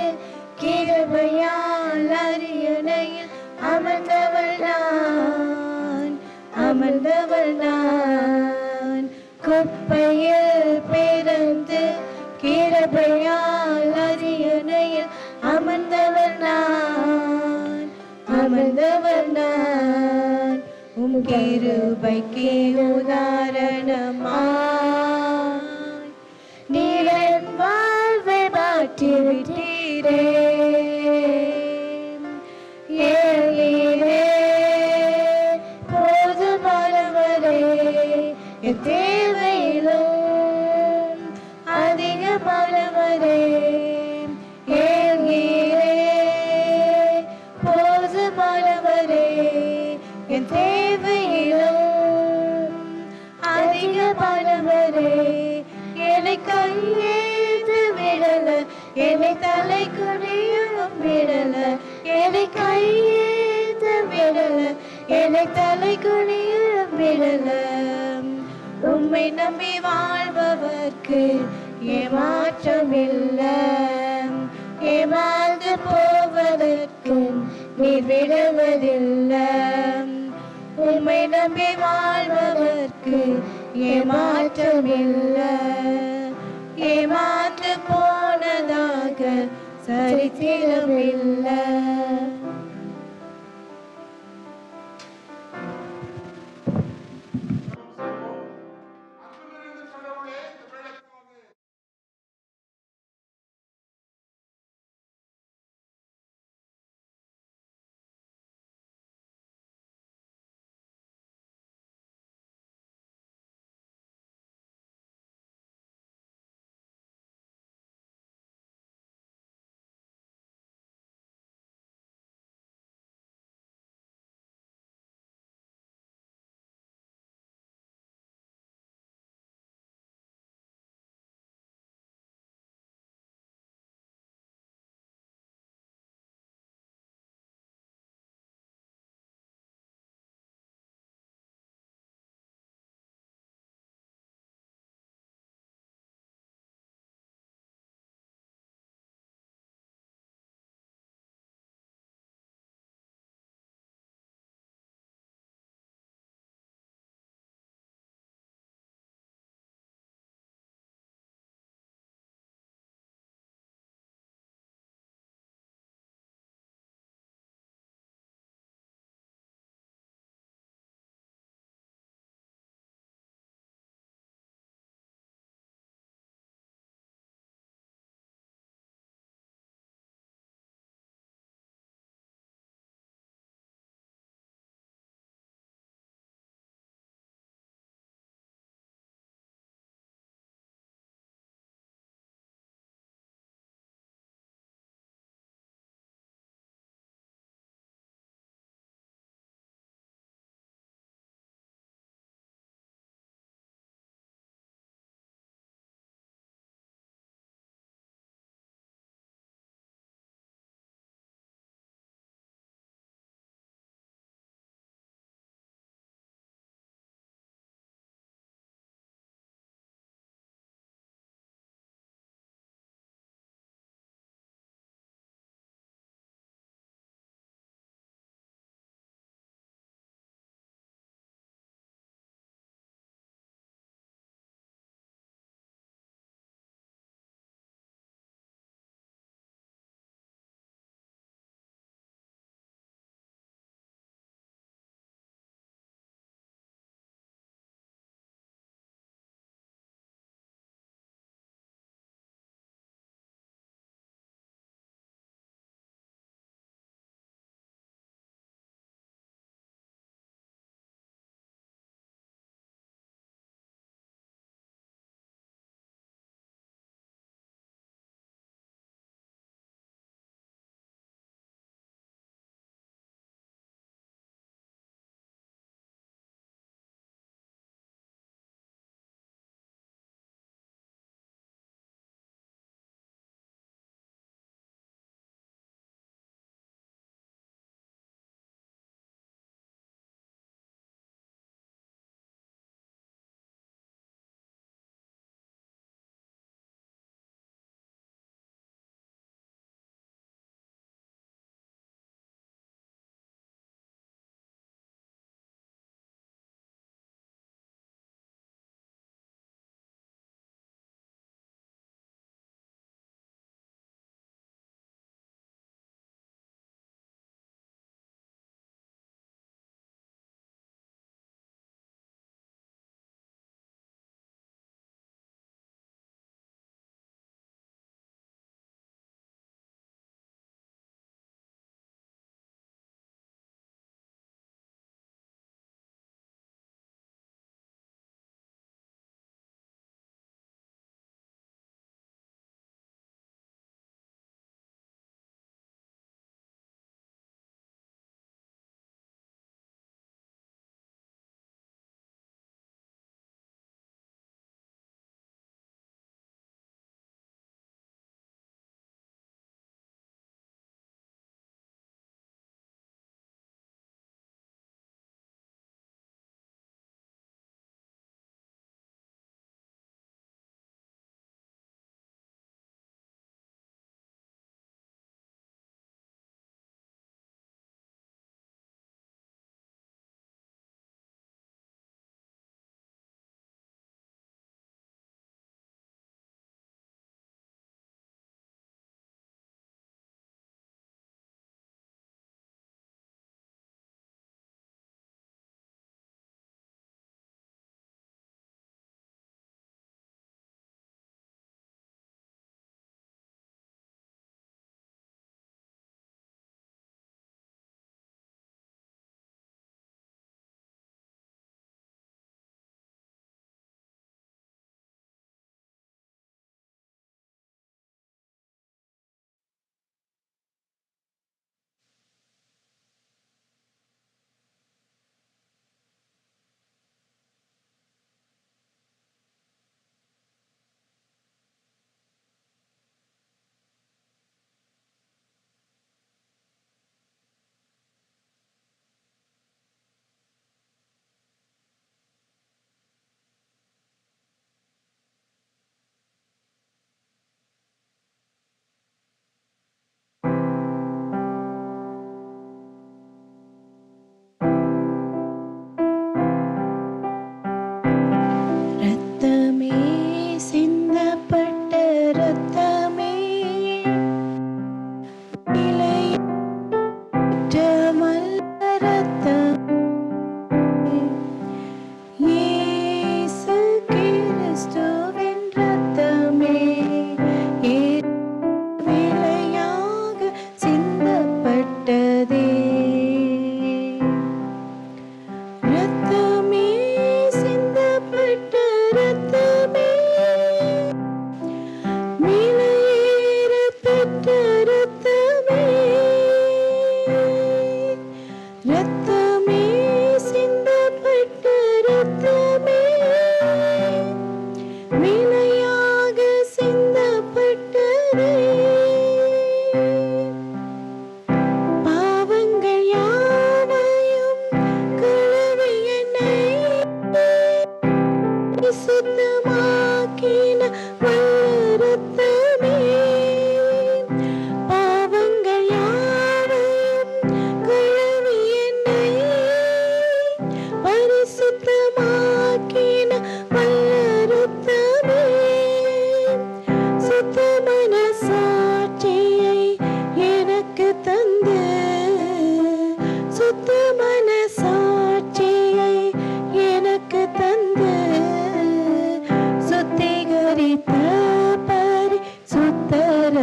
கிருபையால் அரியணையில் அமர்ந்தவள் நான். குப்பையில் பிறந்து கிருபையால் அரியணையில் அமர்ந்தவள் நான். உம் கிருபைக்கு உதாரணமாய் நீர் என் வாழ்வை மாற்றிவிட்டீரே. ஏழீரே போதுமானவரே, என் தேவையிலும் அதிகமானவரே. ஏழீரே போதுமானவரே, என் தேவையிலும் அதிகமானவரே. என்னை கையேந்து விடல, என்னை தலை குனியவும் விடல. என்னை கையேந்து விடல, என்னை தலை குனியவும் விடல. உம்மை நம்பி வாழ்பவர்க்கு ஏமாற்றமில்லை. ஏமாந்து போவதற்கு நீர் விடுவதில்லை. உம்மை நம்பி வாழ்பவர்க்கு ஏமாற்றமில்லை. ஏமாற்று போனதாக சரித்திரமில்லை.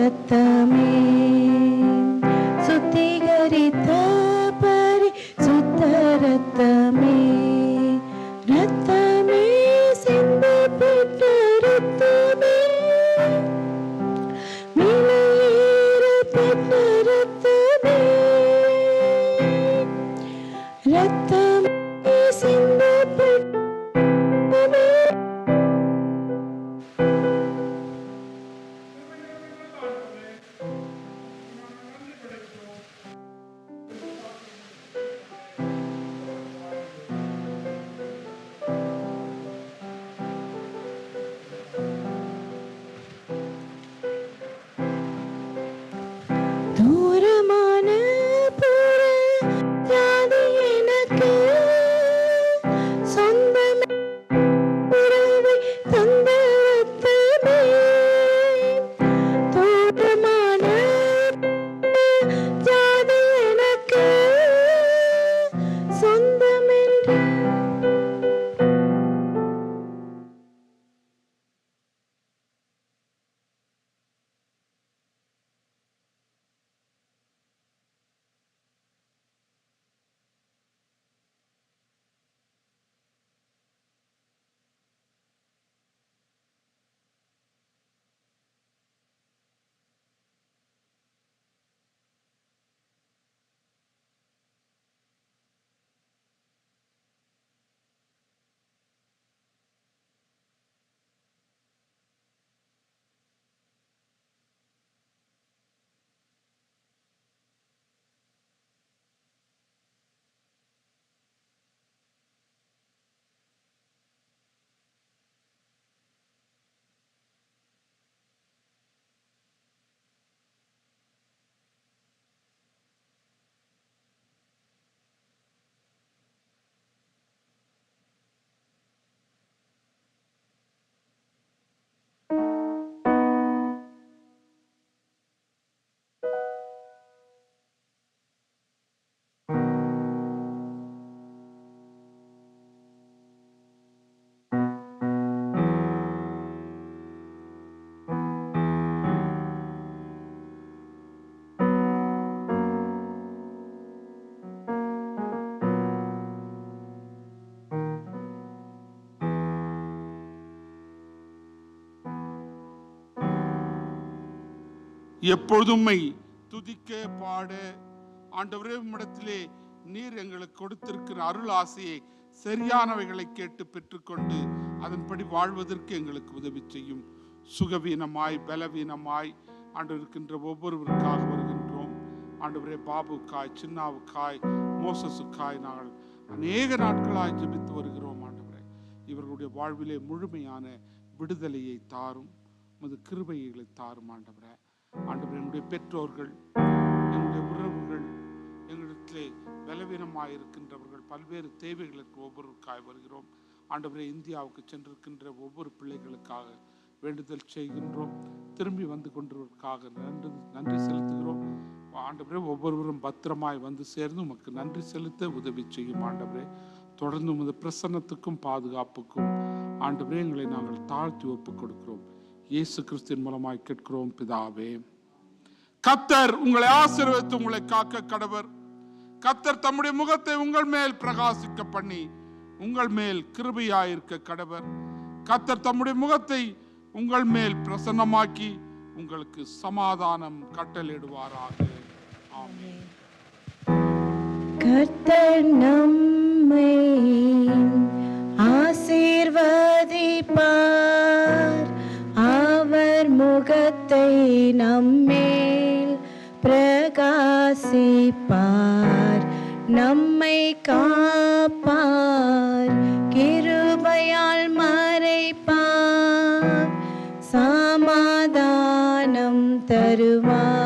ரத்தமே சுத்திகரித்த பரிசுத்த ரத்தமே ரத்தமே சிந்தப்பட்ட ரத்தமே விலையேறப்பட்ட ரத்தமே ரத்தமே சிந்தப்பட்ட தூரமான புற ஜாதி எனக்கு சொந்தமே உறவை தந்த ரத்தமே தூரமான ஜாதி எனக்கு சொந்தமென்று எப்பொழுதும் உம்மை துதிக்க பாட ஆண்டவரே உம்மிடத்திலே நீர் எங்களுக்கு கொடுத்திருக்கிற அருள் ஆசையை சரியானவைகளை கேட்டு பெற்றுக்கொண்டு அதன்படி வாழ்வதற்கு எங்களுக்கு உதவி செய்யும். சுகவீனமாய் பலவீனமாய் ஆண்டு இருக்கின்ற ஒவ்வொருவருக்காக வருகின்றோம். ஆண்டவரே பாபுக்காய் சின்னாவுக்காய் மோசஸுக்காய் நாங்கள் அநேக நாட்களாய் ஜெபித்து வருகிறோம். ஆண்டவரே இவர்களுடைய வாழ்விலே முழுமையான விடுதலையை தாரும், உமது கிருபைகளை தாரும். ஆண்டவரே எங்களுடைய பெற்றோர்கள், எங்களுடைய உறவுகள், எங்களிடத்திலே பலவீனமாக இருக்கின்றவர்கள், பல்வேறு தேவைகளுக்கு ஒவ்வொருவருக்காய் வருகிறோம். ஆண்டவரே இந்தியாவுக்கு சென்றிருக்கின்ற ஒவ்வொரு பிள்ளைகளுக்காக வேண்டுதல் செய்கின்றோம். திரும்பி வந்து கொண்டவர்களுக்காக நன்றி செலுத்துகிறோம். ஆண்டவரே ஒவ்வொருவரும் பத்திரமாய் வந்து சேர்ந்து உமக்கு நன்றி செலுத்த உதவி செய்யும். ஆண்டவரே தொடர்ந்து உமது பிரசன்னத்துக்கும் பாதுகாப்புக்கும் ஆண்டவரே எங்களை நாங்கள் தாழ்த்தி ஒப்புக் கொடுக்கிறோம். இயேசு கிறிஸ்துவின் மூலமாய் கேட்கிறோம் பிதாவே. கர்த்தர் உங்களை ஆசீர்வதித்து உங்களை காக்க கடவர். கர்த்தர் தம்முடைய முகத்தை உங்கள் மேல் பிரகாசிக்க பண்ணி உங்கள் மேல் கிருபையாயிருக்க கடவர். கர்த்தர் தம்முடைய முகத்தை உங்கள் மேல் பிரசன்னமாக்கி உங்களுக்கு சமாதானம் கட்டளையிடுவாராக. ஆமென். கர்த்தர் நம்மை ஆசீர்வதிப்பார், அவர் முகத்தை நம்மேல் பிரகாசிப்பார், நம்மை காப்பார், கிருபையால் மறைப்பார், சமாதானம் தருவார்.